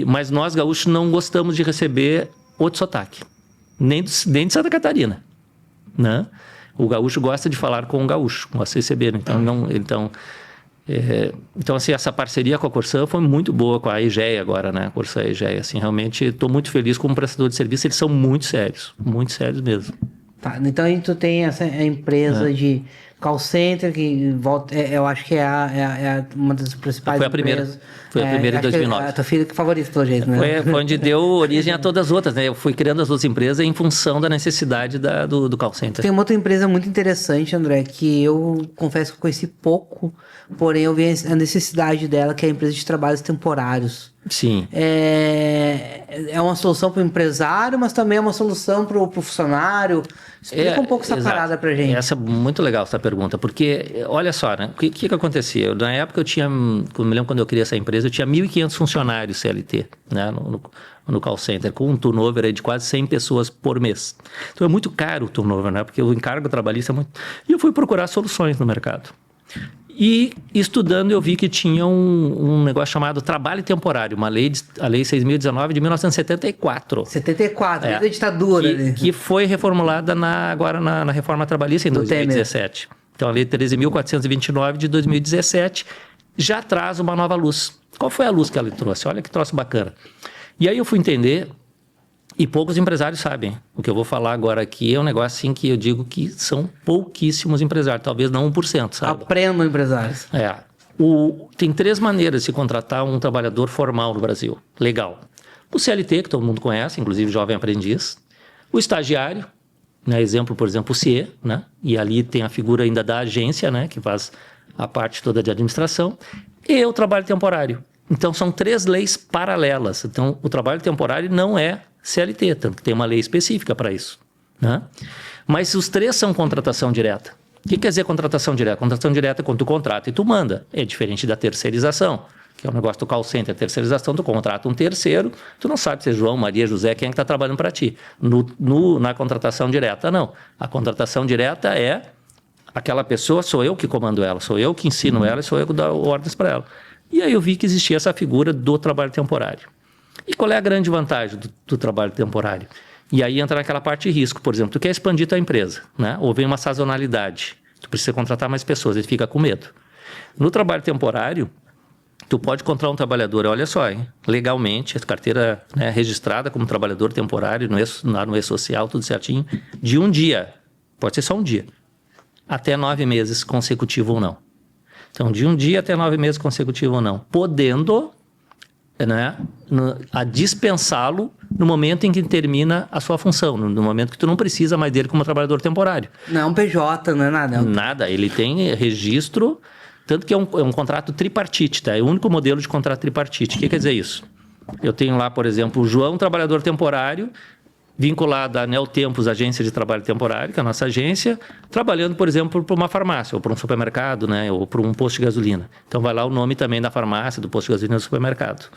B: Mas nós, gaúchos, não gostamos de receber outro sotaque. Nem de Santa Catarina, né? O gaúcho gosta de falar com o gaúcho, gosta de receber. Então, assim, essa parceria com a Corsan foi muito boa, com a EGEA agora, né? A Corsan e a EGEA, assim, realmente estou muito feliz como prestador de serviço. Eles são muito sérios mesmo.
A: Tá, então aí tu tem essa empresa de call center que volta, eu acho que é uma das principais empresas.
B: Foi a primeira em 2009.
A: A tua filha que favorita, pelo jeito, né?
B: Foi onde deu origem a todas as outras, né? Eu fui criando as outras empresas em função da necessidade do call center.
A: Tem uma outra empresa muito interessante, André, que eu confesso que eu conheci pouco, porém eu vi a necessidade dela, que é a empresa de trabalhos temporários.
B: Sim.
A: É uma solução para o empresário, mas também é uma solução para o funcionário. Explica um pouco essa parada pra gente.
B: Essa é muito legal, essa pergunta, porque, olha só, né? O que acontecia? Na época me lembro quando eu criei essa empresa, eu tinha 1.500 funcionários CLT, né? No call center, com um turnover aí de quase 100 pessoas por mês. Então é muito caro o turnover, né? Porque o encargo trabalhista é muito... E eu fui procurar soluções no mercado. E estudando eu vi que tinha um negócio chamado trabalho temporário, a lei 6.019 de 1974.
A: 74, da ditadura.
B: Que foi reformulada agora na reforma trabalhista em 2017. Temer. Então a lei 13.429 de 2017 já traz uma nova luz. Qual foi a luz que ela trouxe? Olha que troço bacana. E aí eu fui entender, e poucos empresários sabem. O que eu vou falar agora aqui é um negócio assim que eu digo que são pouquíssimos empresários, talvez não 1%, sabe?
A: Aprendam, empresários.
B: Tem 3 maneiras de se contratar um trabalhador formal no Brasil, legal. O CLT, que todo mundo conhece, inclusive jovem aprendiz. O estagiário, né? Exemplo, por exemplo, o CIE, né? E ali tem a figura ainda da agência, né? Que faz a parte toda de administração. E o trabalho temporário. Então, são 3 leis paralelas. Então, o trabalho temporário não é CLT, tanto que tem uma lei específica para isso, né? Mas os 3 são contratação direta. O que quer dizer contratação direta? Contratação direta é quando tu contrata e tu manda. É diferente da terceirização, que é o negócio do call center. A terceirização, tu contrata um terceiro, tu não sabe se é João, Maria, José, quem é que está trabalhando para ti. Na contratação direta, não. A contratação direta é aquela pessoa, sou eu que comando ela, sou eu que ensino ela, sou eu que dou ordens para ela. E aí eu vi que existia essa figura do trabalho temporário. E qual é a grande vantagem do trabalho temporário? E aí entra naquela parte de risco. Por exemplo, tu quer expandir tua empresa, né? Ou vem uma sazonalidade, tu precisa contratar mais pessoas, ele fica com medo. No trabalho temporário, tu pode contratar um trabalhador, olha só, hein? Legalmente, a carteira, né, registrada como trabalhador temporário, lá no E-Social, tudo certinho, de um dia, pode ser só um dia, até 9 meses consecutivo ou não. Então, de um dia até 9 meses consecutivo ou não, podendo, né, a dispensá-lo no momento em que termina a sua função, no momento que tu não precisa mais dele como trabalhador temporário.
A: Não é um PJ, não é nada.
B: Nada, ele tem registro, tanto que é um contrato tripartite, tá? É o único modelo de contrato tripartite. O que quer dizer isso? Eu tenho lá, por exemplo, o João, trabalhador temporário, vinculado à Neotempos, agência de trabalho temporário, que é a nossa agência, trabalhando, por exemplo, para uma farmácia, ou para um supermercado, né, ou para um posto de gasolina. Então, vai lá o nome também da farmácia, do posto de gasolina, do supermercado.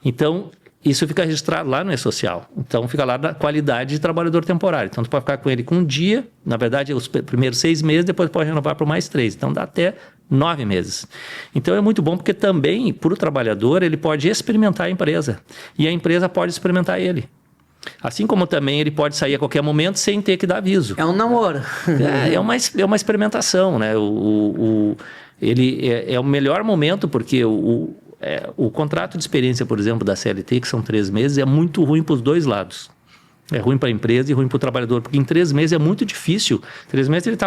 B: Então, isso fica registrado lá no E-Social. Então, fica lá da qualidade de trabalhador temporário. Então, tu pode ficar com ele com um dia, na verdade, os primeiros 6 meses, depois pode renovar por mais 3. Então, dá até 9 meses. Então, é muito bom porque também, para o trabalhador, ele pode experimentar a empresa. E a empresa pode experimentar ele. Assim como também ele pode sair a qualquer momento sem ter que dar aviso.
A: É um namoro.
B: É uma experimentação, né? Ele é o melhor momento porque o contrato de experiência, por exemplo, da CLT, que são 3 meses, é muito ruim para os dois lados. É ruim para a empresa e ruim para o trabalhador, porque em 3 meses é muito difícil. 3 meses ele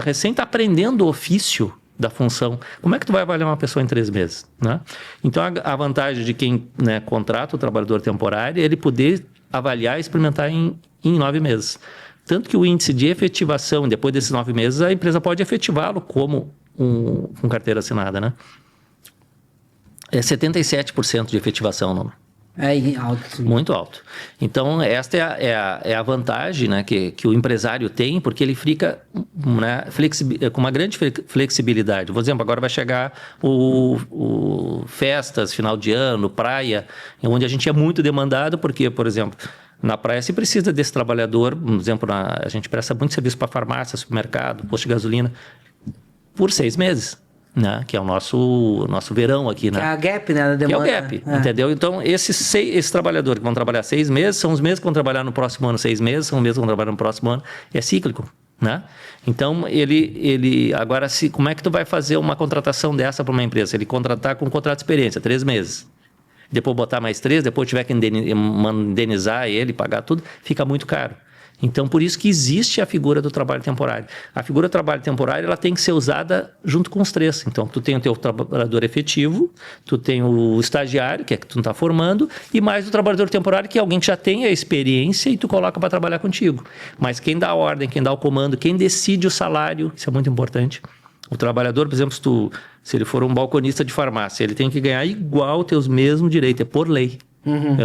B: recém está aprendendo o ofício da função. Como é que tu vai avaliar uma pessoa em 3 meses, né? Então, a vantagem de quem, né, contrata o trabalhador temporário é ele poder avaliar e experimentar em 9 meses. Tanto que o índice de efetivação, depois desses 9 meses, a empresa pode efetivá-lo como com carteira assinada, né? É 77% de efetivação, não?
A: É alto.
B: Muito alto. Então, esta é a vantagem, né, que o empresário tem, porque ele fica, né, com uma grande flexibilidade. Por exemplo, agora vai chegar o festas, final de ano, praia, onde a gente é muito demandado, porque, por exemplo, na praia se precisa desse trabalhador. Por exemplo, a gente presta muito serviço para farmácia, supermercado, posto de gasolina, por 6 meses. Né? Que é o nosso verão aqui, né?
A: Que é a gap, né? Da demanda.
B: Que é o gap, entendeu? Então, esses trabalhadores que vão trabalhar 6 meses, são os mesmos que vão trabalhar no próximo ano 6 meses, são os mesmos que vão trabalhar no próximo ano. É cíclico, né? Então, agora, como é que tu vai fazer uma contratação dessa para uma empresa? Ele contratar com contrato de experiência, 3 meses. Depois botar mais 3, depois tiver que indenizar ele, pagar tudo, fica muito caro. Então, por isso que existe a figura do trabalho temporário. A figura do trabalho temporário, ela tem que ser usada junto com os 3. Então, tu tem o teu trabalhador efetivo, tu tem o estagiário, que é que tu não está formando, e mais o trabalhador temporário, que é alguém que já tem a experiência e tu coloca para trabalhar contigo. Mas quem dá a ordem, quem dá o comando, quem decide o salário, isso é muito importante. O trabalhador, por exemplo, se ele for um balconista de farmácia, ele tem que ganhar igual, ter os mesmos direitos, é por lei.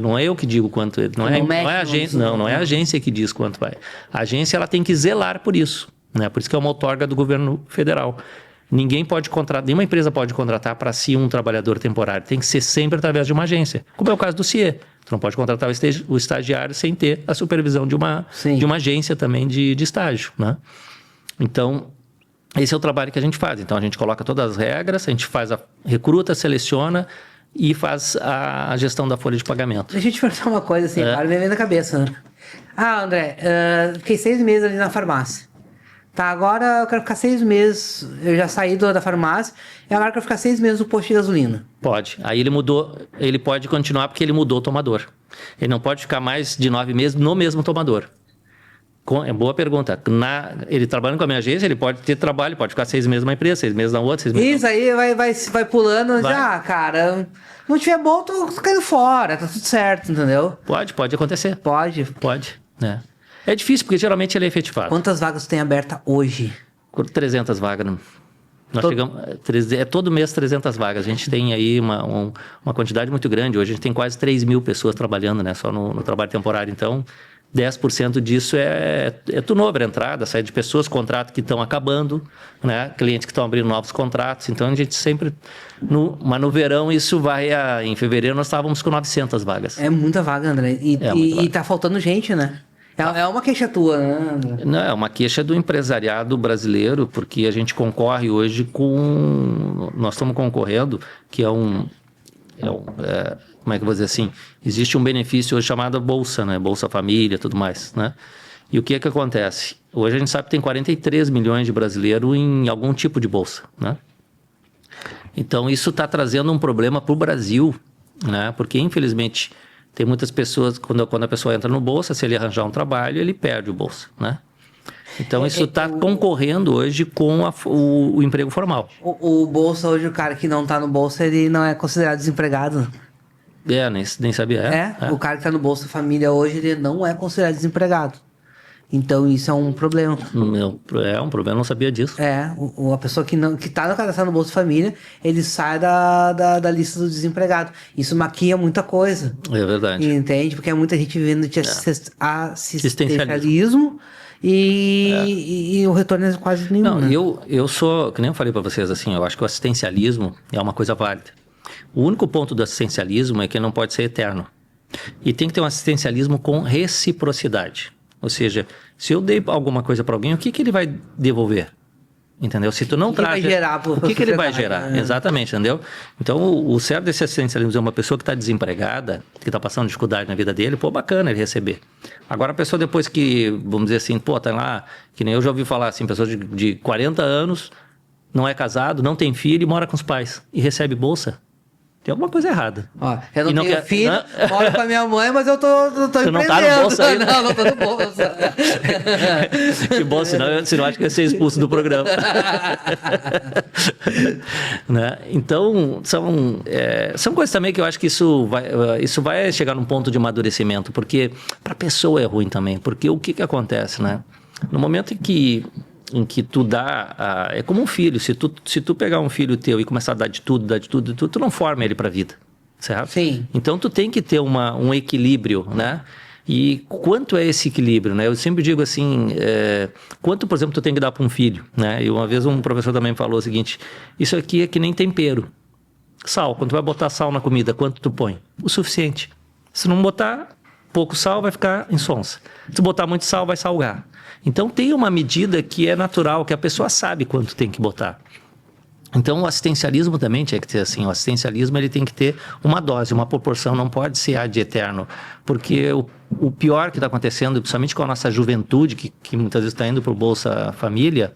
B: Não é eu que digo quanto, não é a agência que diz quanto vai. A agência, ela tem que zelar por isso, né? Por isso que é uma outorga do governo federal. Ninguém pode contratar, nenhuma empresa pode contratar para si um trabalhador temporário. Tem que ser sempre através de uma agência, como é o caso do CIE. Tu não pode contratar o estagiário sem ter a supervisão de uma agência também de estágio, né? Então, esse é o trabalho que a gente faz. Então, a gente coloca todas as regras, a gente recruta, seleciona e faz a gestão da folha de pagamento.
A: Deixa eu te perguntar uma coisa assim, agora me vem na cabeça, né? André, fiquei 6 meses ali na farmácia. Tá, agora eu quero ficar 6 meses, eu já saí da farmácia, e agora eu quero ficar 6 meses no posto de gasolina.
B: Pode. Aí ele pode continuar porque ele mudou o tomador. Ele não pode ficar mais de 9 meses no mesmo tomador. É boa pergunta. Ele trabalhando com a minha agência, ele pode ter trabalho, pode ficar 6 meses numa empresa, 6 meses na outra, 6 meses
A: Isso, aí vai pulando, cara, não tiver bom, tô caindo fora, tá tudo certo, entendeu?
B: Pode acontecer.
A: Pode,
B: né? É difícil, porque geralmente ele é efetivado.
A: Quantas vagas tem aberta hoje?
B: 300 vagas, né? Nós chegamos, todo mês 300 vagas. A gente tem aí uma quantidade muito grande. Hoje a gente tem quase 3 mil pessoas trabalhando, né? Só no trabalho temporário. Então, 10% disso é turnover, entrada, saída de pessoas, contratos que estão acabando, né? Clientes que estão abrindo novos contratos. Então, a gente sempre... Mas no verão, isso vai em fevereiro, nós estávamos com 900 vagas.
A: É muita vaga, André. E tá faltando gente, né? É uma queixa tua, né, André?
B: Não, é uma queixa do empresariado brasileiro, porque a gente concorre hoje nós estamos concorrendo, que como é que eu vou dizer assim? Existe um benefício hoje chamado Bolsa, né? Bolsa Família, tudo mais, né? E o que acontece? Hoje a gente sabe que tem 43 milhões de brasileiros em algum tipo de bolsa, né? Então, isso está trazendo um problema para o Brasil, né? Porque, infelizmente, tem muitas pessoas, quando a pessoa entra no Bolsa, se ele arranjar um trabalho, ele perde o Bolsa, né? Então, isso está concorrendo hoje com o emprego formal.
A: O Bolsa, hoje, o cara que não está no Bolsa, ele não é considerado desempregado.
B: Nem sabia.
A: O cara que está no Bolsa Família hoje, ele não é considerado desempregado. Então, isso é um problema.
B: É um problema, eu não sabia disso.
A: A pessoa que tá no cadastro no Bolsa Família, ele sai da lista do desempregado. Isso maquia muita coisa.
B: É verdade.
A: Entende? Porque é muita gente vivendo de assistencialismo e o retorno é quase nenhum.
B: Não,
A: né?
B: eu sou, que nem eu falei para vocês, assim, eu acho que o assistencialismo é uma coisa válida. O único ponto do assistencialismo é que ele não pode ser eterno. E tem que ter um assistencialismo com reciprocidade. Ou seja, se eu dei alguma coisa para alguém, o que ele vai devolver? Entendeu? Se tu não traz... O que ele vai gerar? Exatamente, entendeu? Então, o certo desse assistencialismo é uma pessoa que está desempregada, que está passando dificuldade na vida dele, bacana ele receber. Agora, a pessoa depois que, vamos dizer assim, tá lá, que nem eu já ouvi falar assim, pessoa de 40 anos, não é casado, não tem filho e mora com os pais e recebe bolsa. Tem alguma coisa errada.
A: Eu não tenho filho, moro com a minha mãe, mas eu tô
B: Você não tá no bolsa ainda?
A: Não tô no bolsa.
B: Que bom, senão acho que ia ser expulso do programa. Né? Então, são coisas também que eu acho que isso vai chegar num ponto de amadurecimento, porque para a pessoa é ruim também, porque o que acontece, né? No momento em que em que tu dá... é como um filho. Se tu pegar um filho teu e começar a dar de tudo, tu não forma ele para a vida, certo?
A: Sim.
B: Então, tu tem que ter um equilíbrio, né? E quanto é esse equilíbrio, né? Eu sempre digo assim, quanto, por exemplo, tu tem que dar para um filho, né? E uma vez um professor também falou o seguinte, isso aqui é que nem tempero. Sal, quando tu vai botar sal na comida, quanto tu põe? O suficiente. Se não botar pouco sal, vai ficar insonsa. Se botar muito sal, vai salgar. Então, tem uma medida que é natural, que a pessoa sabe quanto tem que botar. Então, o assistencialismo também tinha que ter assim. O assistencialismo ele tem que ter uma dose, uma proporção, não pode ser ad eterno. Porque o pior que está acontecendo, principalmente com a nossa juventude, que muitas vezes está indo para o Bolsa Família,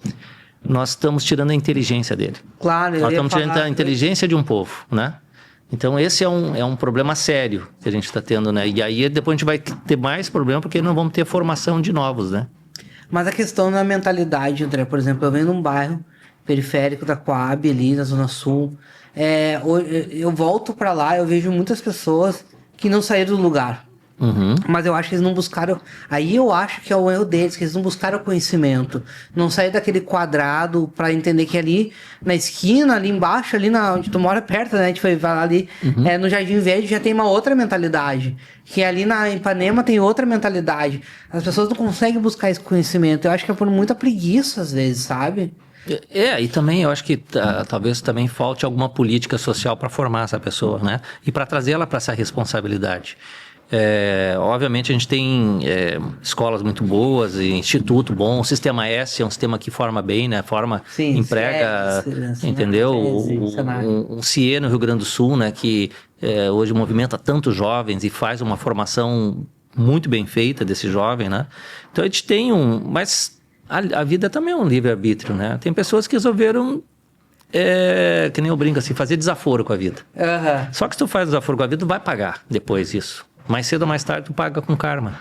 B: nós estamos tirando a inteligência dele.
A: Claro,
B: nós estamos tirando a inteligência de um povo, né? Então, esse é um problema sério que a gente está tendo, né? E aí, depois a gente vai ter mais problema porque não vamos ter formação de novos, né?
A: Mas a questão da mentalidade, André, por exemplo, eu venho num bairro periférico da Coab, ali na Zona Sul. Eu volto para lá, eu vejo muitas pessoas que não saíram do lugar.
B: Uhum.
A: Mas eu acho que eles não buscaram... Aí eu acho que é o erro deles, que eles não buscaram conhecimento. Não saíram daquele quadrado para entender que ali na esquina, ali embaixo, ali onde tu mora perto, né? A gente vai lá ali, no Jardim Verde já tem uma outra mentalidade. Que ali na Ipanema tem outra mentalidade. As pessoas não conseguem buscar esse conhecimento. Eu acho que é por muita preguiça, às vezes, sabe?
B: E também eu acho que talvez também falte alguma política social para formar essa pessoa, né? E para trazer ela para essa responsabilidade. Obviamente a gente tem escolas muito boas, instituto bom, o Sistema S é um sistema que forma bem, né? Forma,
A: sim,
B: emprega, entendeu? O CIE no Rio Grande do Sul, né? Que hoje movimenta tantos jovens e faz uma formação muito bem feita desse jovem, né? Então a gente tem mas a vida também é um livre-arbítrio, né? Tem pessoas que resolveram, que nem eu brinco assim, fazer desaforo com a vida.
A: Uhum.
B: Só que se tu faz desaforo com a vida, tu vai pagar depois isso. Mais cedo ou mais tarde, tu paga com karma.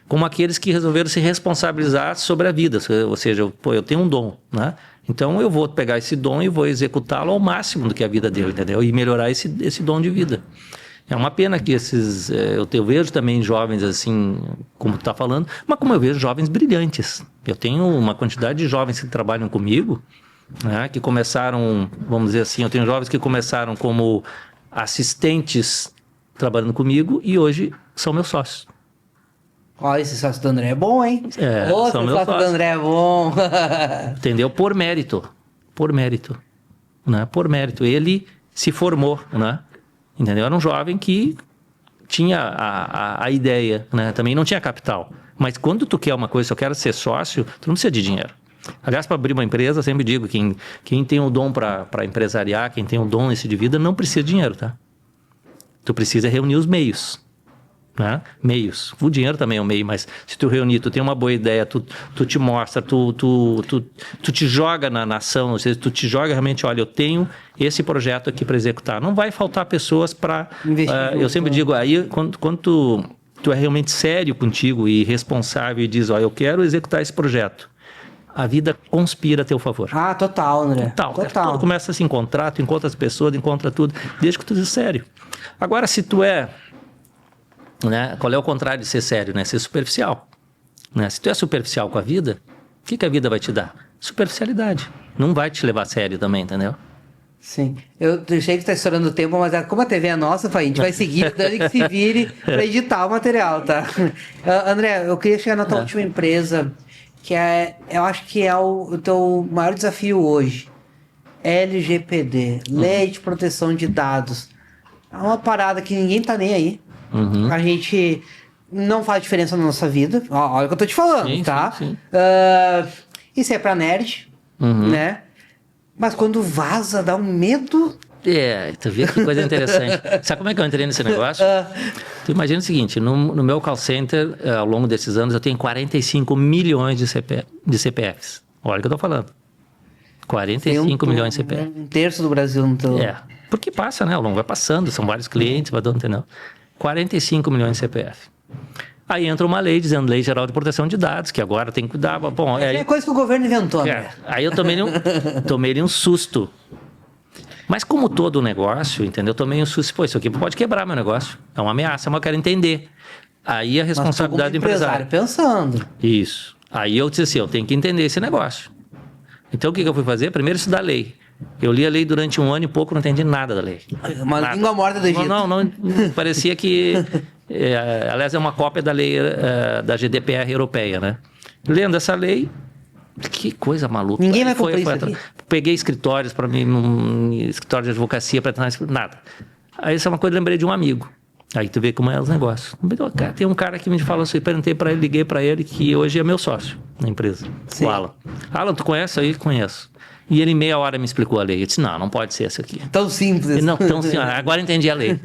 B: Como aqueles que resolveram se responsabilizar sobre a vida. Ou seja, eu tenho um dom, né? Então, eu vou pegar esse dom e vou executá-lo ao máximo do que a vida deu, entendeu? E melhorar esse dom de vida. É uma pena que eu vejo também jovens assim, como tu está falando, mas como eu vejo jovens brilhantes. Eu tenho uma quantidade de jovens que trabalham comigo, né? Que começaram, vamos dizer assim, eu tenho jovens que começaram como assistentes trabalhando comigo e hoje são meus sócios.
A: Olha, esse sócio do André é bom, hein?
B: São meus
A: sócio do André é bom.
B: Entendeu? Por mérito, né? Por mérito. Ele se formou, né? Entendeu? Era um jovem que tinha a ideia, né? Também não tinha capital. Mas quando tu quer uma coisa, eu quero ser sócio, tu não precisa de dinheiro. Aliás, para abrir uma empresa, eu sempre digo, quem tem o dom para empresariar, quem tem o dom nesse de vida, não precisa de dinheiro, tá? Tu precisa reunir os meios, né? Meios. O dinheiro também é um meio, mas se tu reunir, tu tem uma boa ideia, tu te mostra, tu te joga na ação, ou seja, tu te joga realmente, olha, eu tenho esse projeto aqui para executar. Não vai faltar pessoas para... eu sempre digo, aí quando tu é realmente sério contigo e responsável e diz, olha, eu quero executar esse projeto, a vida conspira a teu favor.
A: Ah, total, André.
B: Total. Tudo começa a se encontrar, tu encontra as pessoas, encontra tudo, desde que tu seja sério. Agora, se tu né, qual é o contrário de ser sério, né? Ser superficial. Né? Se tu é superficial com a vida, o que a vida vai te dar? Superficialidade. Não vai te levar a sério também, entendeu?
A: Sim. Eu sei que está estourando o tempo, mas como a TV é nossa, a gente vai seguir, dando que se vire para editar o material, tá? André, eu queria chegar na tua última empresa, que eu acho que é o teu maior desafio hoje. LGPD, Lei de Proteção de Dados. É uma parada que ninguém tá nem aí.
B: Uhum.
A: A gente não faz diferença na nossa vida. Olha o que eu tô te falando,
B: sim,
A: tá?
B: Sim.
A: Isso é pra nerd, né? Mas quando vaza, dá um medo.
B: Tu vê que coisa interessante. Sabe como é que eu entrei nesse negócio? Tu imagina o seguinte, no meu call center, ao longo desses anos, eu tenho 45 milhões de CPFs. Olha o que eu tô falando. 45 milhões de CPFs.
A: Um terço do Brasil não tô...
B: Porque passa, né? Ao longo vai passando, são vários clientes, vai dando, entendeu? 45 milhões de CPF. Aí entra uma lei dizendo Lei Geral de Proteção de Dados, que agora tem que cuidar. Bom,
A: é coisa que o governo inventou, né?
B: Aí eu tomei um susto. Mas como todo negócio, entendeu? Eu tomei um susto. Pô, isso aqui pode quebrar meu negócio. É uma ameaça, mas eu quero entender. Aí a responsabilidade do empresário.
A: Pensando.
B: Isso. Aí eu disse assim, eu tenho que entender esse negócio. Então, o que eu fui fazer? Primeiro, estudar a lei. Eu li a lei durante 1 ano e pouco, não entendi nada da lei.
A: Uma língua morta do Egito.
B: Não, parecia que... aliás, é uma cópia da lei da GDPR europeia, né? Lendo essa lei, que coisa maluca.
A: Ninguém vai cumprir isso aqui.
B: Peguei escritórios para mim, escritório de advocacia, para nada. Aí essa é uma coisa, lembrei de um amigo. Aí tu vê como é os negócios. Tem um cara que me falou assim, perguntei para ele, liguei para ele, que hoje é meu sócio na empresa,
A: Sim.
B: o Alan. Alan, tu conhece aí? Conheço. E ele em meia hora me explicou a lei. Eu disse, não pode ser essa aqui.
A: Tão simples.
B: Não, tão simples. Agora entendi a lei.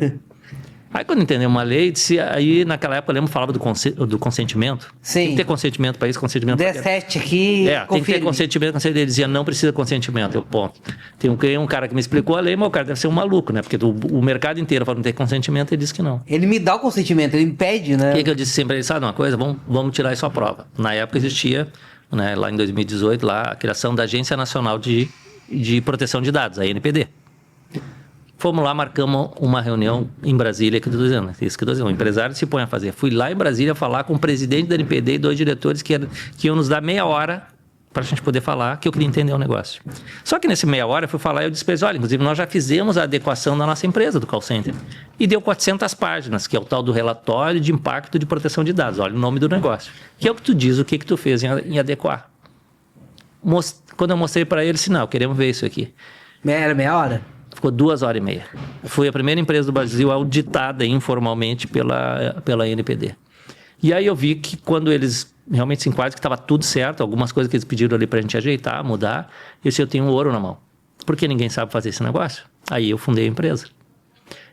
B: Aí quando entendeu uma lei, aí naquela época eu lembro que falava do consentimento.
A: Sim.
B: Tem que ter consentimento para isso, consentimento para aquilo.
A: 17 aqui,
B: Tem que ter consentimento. Ele dizia, não precisa consentimento. Eu, ponto. Tem um cara que me explicou a lei, mas o cara deve ser um maluco, né? Porque o mercado inteiro falou não ter consentimento, ele disse que não.
A: Ele me dá o consentimento, ele me pede, né?
B: O que eu disse sempre? Ele sabe uma coisa? Vamos tirar isso à prova. Na época existia, né, lá em 2018, lá, a criação da Agência Nacional de Proteção de Dados, a ANPD. Fomos lá, marcamos uma reunião em Brasília, que eu estou dizendo, isso que eu estou dizendo, o empresário se põe a fazer. Fui lá em Brasília falar com o presidente da NPD e 2 diretores que iam nos dar meia hora para a gente poder falar, que eu queria entender o negócio. Só que nesse meia hora eu fui falar e eu disse para eles, olha, inclusive nós já fizemos a adequação da nossa empresa, do call center, e deu 400 páginas, que é o tal do relatório de impacto de proteção de dados, olha o nome do negócio, que é o que tu diz, o que tu fez em adequar. Quando eu mostrei para eles, disse, não, queremos ver isso aqui.
A: Era meia hora?
B: Ficou 2h30. Foi a primeira empresa do Brasil auditada informalmente pela ANPD. E aí eu vi que quando eles realmente se enquadram, que estava tudo certo, algumas coisas que eles pediram ali para a gente ajeitar, mudar, eu disse, eu tenho ouro na mão. Porque ninguém sabe fazer esse negócio. Aí eu fundei a empresa.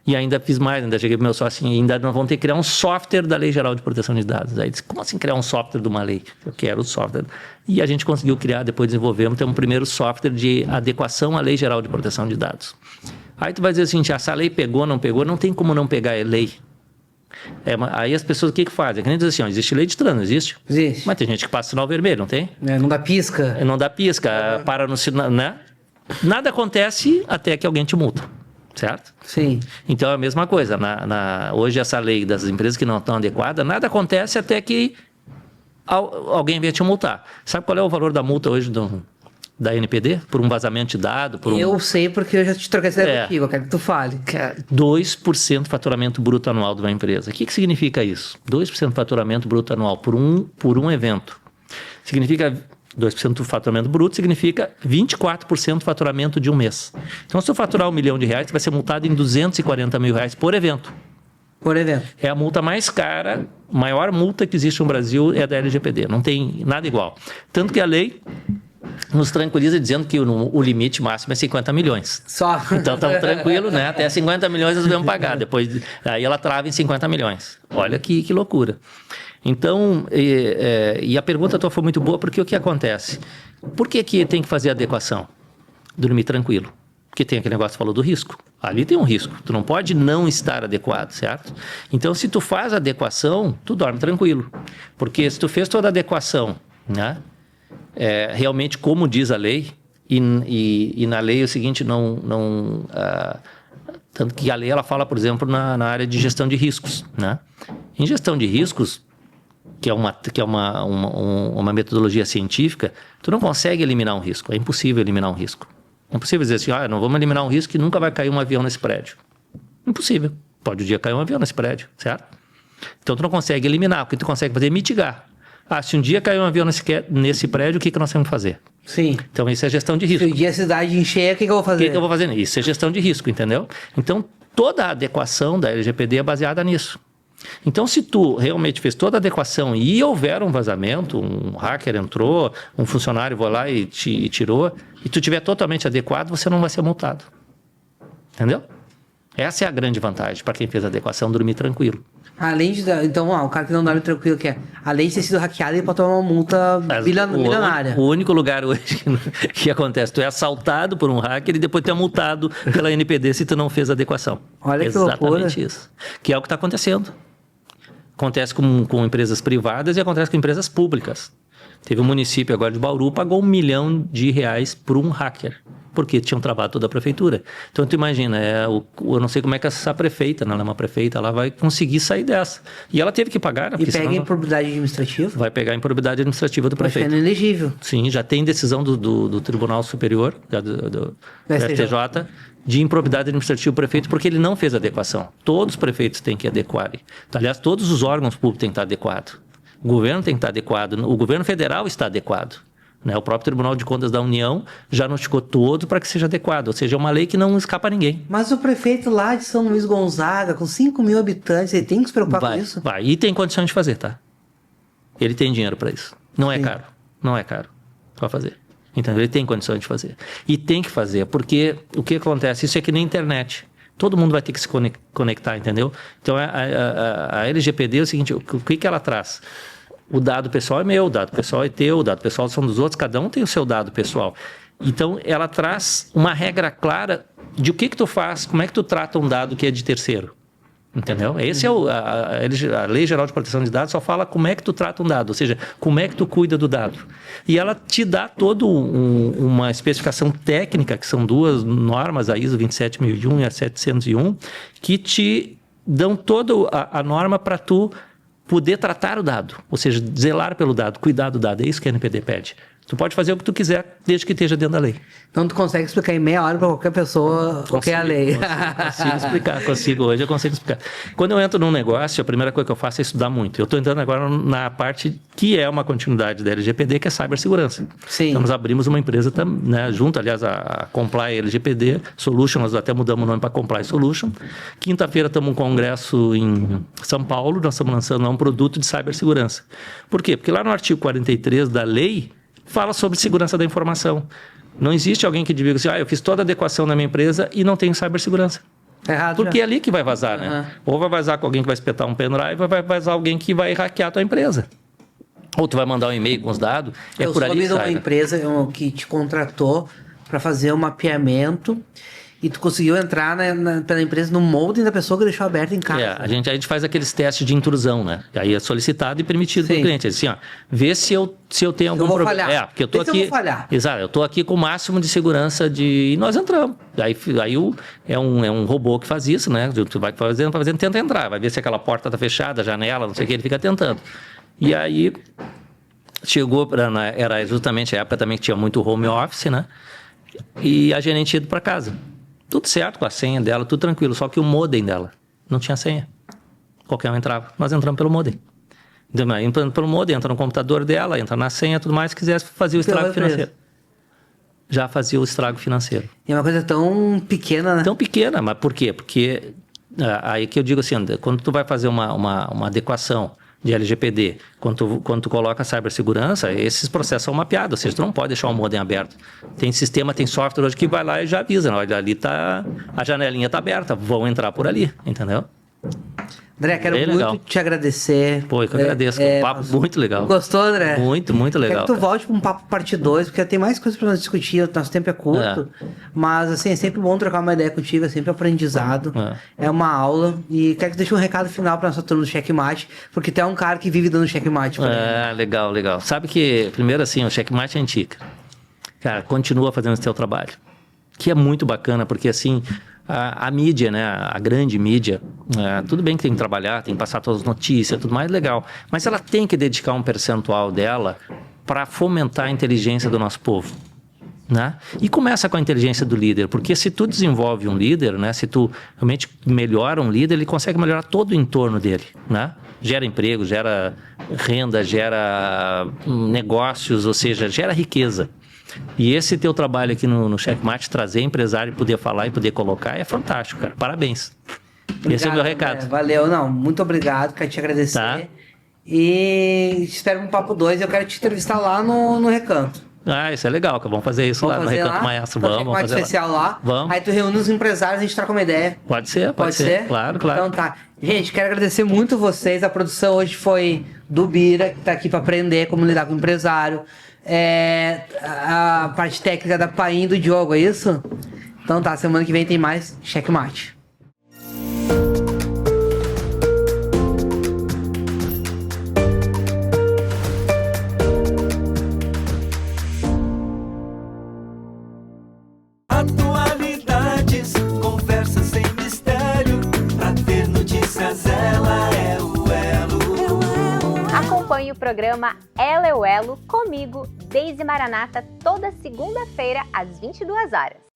B: E ainda fiz mais, ainda cheguei para o meu sócio assim, ainda não vão ter que criar um software da Lei Geral de Proteção de Dados. Aí disse, como assim criar um software de uma lei? Eu quero o software. E a gente conseguiu criar, depois desenvolvemos, temos um primeiro software de adequação à Lei Geral de Proteção de Dados. Aí tu vai dizer assim, essa lei pegou, não tem como não pegar a lei. Aí as pessoas o que fazem? Que nem diz assim, ó, existe lei de trânsito, existe?
A: Existe.
B: Mas tem gente que passa sinal vermelho, não tem?
A: Não dá pisca.
B: Não dá pisca, para no sinal, né? Nada acontece até que alguém te multa. Certo?
A: Sim.
B: Então é a mesma coisa. Hoje essa lei das empresas que não estão adequadas, nada acontece até que alguém venha te multar. Sabe qual é o valor da multa hoje da NPD? Por um vazamento de dado?
A: Eu sei porque eu já te troquei essa ideia contigo, eu quero que tu fale.
B: 2% do faturamento bruto anual de uma empresa. O que significa isso? 2% do faturamento bruto anual por um evento. Significa... 2% do faturamento bruto significa 24% do faturamento de um mês. Então, se tu faturar R$1 milhão, tu vai ser multado em R$240 mil por evento.
A: Por evento.
B: É a multa mais cara, maior multa que existe no Brasil é a da LGPD. Não tem nada igual. Tanto que a lei nos tranquiliza dizendo que o limite máximo é 50 milhões.
A: Só.
B: Então, estamos tranquilos, né? Até 50 milhões nós devemos pagar. Depois, aí ela trava em 50 milhões. Olha que loucura. Então, e a pergunta tua foi muito boa, porque o que acontece? Por que tem que fazer adequação? Dormir tranquilo. Porque tem aquele negócio que falou do risco. Ali tem um risco. Tu não pode não estar adequado, certo? Então, se tu faz a adequação, tu dorme tranquilo. Porque se tu fez toda a adequação, né? Realmente, como diz a lei, e na lei é o seguinte, tanto que a lei ela fala, por exemplo, na área de gestão de riscos, né? Em gestão de riscos, que é uma metodologia científica, tu não consegue eliminar um risco. É impossível eliminar um risco. É impossível dizer assim, não vamos eliminar um risco que nunca vai cair um avião nesse prédio. Impossível. Pode um dia cair um avião nesse prédio, certo? Então tu não consegue eliminar. O que tu consegue fazer é mitigar. Se um dia cair um avião nesse prédio, o que nós temos que fazer?
A: Sim.
B: Então isso é gestão de risco.
A: Se o dia a cidade encher, o que eu vou fazer?
B: O que eu vou fazer? Isso é gestão de risco, entendeu? Então toda a adequação da LGPD é baseada nisso. Então, se tu realmente fez toda a adequação e houver um vazamento, um hacker entrou, um funcionário foi lá e te tirou, e tu estiver totalmente adequado, você não vai ser multado. Entendeu? Essa é a grande vantagem para quem fez a adequação, dormir tranquilo.
A: Além de... Então, o cara que não dorme tranquilo, além de ter sido hackeado, ele pode tomar uma multa milionária.
B: O único lugar hoje que acontece, tu é assaltado por um hacker e depois tu é multado pela NPD se tu não fez a adequação.
A: Olha que loucura.
B: Exatamente isso. Que é o que está acontecendo. Acontece com empresas privadas e acontece com empresas públicas. Teve um município agora de Bauru, pagou R$1 milhão por um hacker, porque tinham travado toda a prefeitura. Então, tu imagina, eu não sei como é que essa prefeita, ela é uma prefeita, ela vai conseguir sair dessa. E ela teve que pagar, né?
A: E pega em improbidade administrativa?
B: Vai pegar a improbidade administrativa do prefeito.
A: Vai ficar inelegível.
B: Sim, já tem decisão do Tribunal Superior, do STJ, de improbidade administrativa do prefeito, porque ele não fez adequação. Todos os prefeitos têm que adequar. Aliás, todos os órgãos públicos têm que estar adequados. O governo tem que estar adequado, o governo federal está adequado. Né? O próprio Tribunal de Contas da União já notificou todo para que seja adequado. Ou seja, é uma lei que não escapa a ninguém.
A: Mas o prefeito lá de São Luís Gonzaga, com 5 mil habitantes, ele tem que se preocupar com isso?
B: Vai, e tem condições de fazer, tá? Ele tem dinheiro para isso. Não é caro. Não é caro para fazer. Então, ele tem condições de fazer. E tem que fazer, porque o que acontece? Isso é que nem internet. Todo mundo vai ter que se conectar, entendeu? Então, a LGPD é o seguinte, o que ela traz? O dado pessoal é meu, o dado pessoal é teu, o dado pessoal são dos outros, cada um tem o seu dado pessoal. Então, ela traz uma regra clara de o que tu faz, como é que tu trata um dado que é de terceiro. Entendeu? Esse é a Lei Geral de Proteção de Dados só fala como é que tu trata um dado, ou seja, como é que tu cuida do dado. E ela te dá toda uma especificação técnica, que são 2 normas, a ISO 27001 e a 701, que te dão toda a norma para tu poder tratar o dado, ou seja, zelar pelo dado, cuidar do dado. É isso que a NPD pede. Tu pode fazer o que tu quiser, desde que esteja dentro da lei.
A: Então tu consegue explicar em meia hora para qualquer pessoa o que é a lei.
B: Consigo explicar, hoje eu consigo explicar. Quando eu entro num negócio, a primeira coisa que eu faço é estudar muito. Eu estou entrando agora na parte que é uma continuidade da LGPD, que é cibersegurança.
A: Sim.
B: Então nós abrimos uma empresa, né, junto, aliás, a Comply LGPD Solution, nós até mudamos o nome para Comply Solution. Quinta-feira estamos num congresso em São Paulo, nós estamos lançando um produto de cibersegurança. Por quê? Porque lá no artigo 43 da lei, fala sobre segurança da informação. Não existe alguém que diga assim, eu fiz toda a adequação na minha empresa e não tenho cibersegurança.
A: Errado.
B: Porque
A: já.
B: é ali que vai vazar, né? Ou vai vazar com alguém que vai espetar um pendrive, ou vai vazar alguém que vai hackear a tua empresa. Ou tu vai mandar um e-mail com os dados,
A: eu
B: por ali que sai. Eu
A: soube de uma empresa que te contratou para fazer um mapeamento e tu conseguiu entrar pela empresa no modem da pessoa que deixou aberta em casa.
B: A gente faz aqueles testes de intrusão, né? Aí é solicitado e permitido para o cliente. Assim, vê se eu tenho algum problema.
A: Falhar.
B: Porque eu tô aqui.
A: Eu vou falhar.
B: Exato, eu tô aqui com o máximo de segurança e nós entramos. Aí é um robô que faz isso, né? Tu vai fazendo, tenta entrar, vai ver se aquela porta tá fechada, a janela, não sei o que, ele fica tentando. E aí chegou era justamente a época também que tinha muito home office, né? E a gerente ia para casa. Tudo certo com a senha dela, tudo tranquilo. Só que o modem dela não tinha senha. Qualquer um entrava. Nós entramos pelo modem. Entrando pelo modem, entra no computador dela, entra na senha, tudo mais, se quisesse fazer o estrago financeiro. Já fazia o estrago financeiro.
A: E é uma coisa tão pequena, né?
B: Tão pequena, mas por quê? Porque aí que eu digo assim, quando tu vai fazer uma adequação de LGPD, quando tu coloca a cibersegurança, esses processos são mapeados, ou seja, tu não pode deixar o modem aberto. Tem sistema, tem software hoje que vai lá e já avisa, olha, ali tá, a janelinha tá aberta, vão entrar por ali, entendeu?
A: André, quero muito te agradecer.
B: Pô, eu que agradeço, um papo muito legal.
A: Gostou, André?
B: Muito, muito legal.
A: Quero que tu volte para um papo parte 2, porque tem mais coisas para nós discutir, nosso tempo é curto, mas assim, é sempre bom trocar uma ideia contigo, é sempre aprendizado, é uma aula, e quero que tu deixe um recado final para nossa turma do Checkmate, porque tu é um cara que vive dando checkmate.
B: Legal, legal. Sabe que, primeiro assim, o Checkmate é antigo. Cara, continua fazendo esse teu trabalho, que é muito bacana, porque assim, a mídia, né, a grande mídia, tudo bem que tem que trabalhar, tem que passar todas as notícias, tudo mais legal, mas ela tem que dedicar um percentual dela para fomentar a inteligência do nosso povo, né? E começa com a inteligência do líder, porque se tu desenvolve um líder, né, se tu realmente melhora um líder, ele consegue melhorar todo o entorno dele, né? Gera emprego, gera renda, gera negócios, ou seja, gera riqueza. E esse teu trabalho aqui no Checkmate, trazer empresário e poder falar e poder colocar, é fantástico, cara. Parabéns. Obrigado, esse é o meu recado.
A: Valeu, muito obrigado, quero te agradecer. Tá. E espero um papo 2, eu quero te entrevistar lá no Recanto.
B: Isso é legal, vamos fazer isso lá no Recanto Maestro. Vamos fazer
A: especial lá.
B: Vamos.
A: Aí tu reúne os empresários e a gente troca uma ideia.
B: Pode ser. Claro.
A: Então tá. Gente, quero agradecer muito vocês. A produção hoje foi do Bira, que tá aqui para aprender como lidar com o empresário. A parte técnica da Paim e do Diogo, é isso? Então tá, semana que vem tem mais Checkmate.
C: acompanhe o programa Elo é o Elo comigo, Deise Maranata, toda segunda-feira às 22 horas.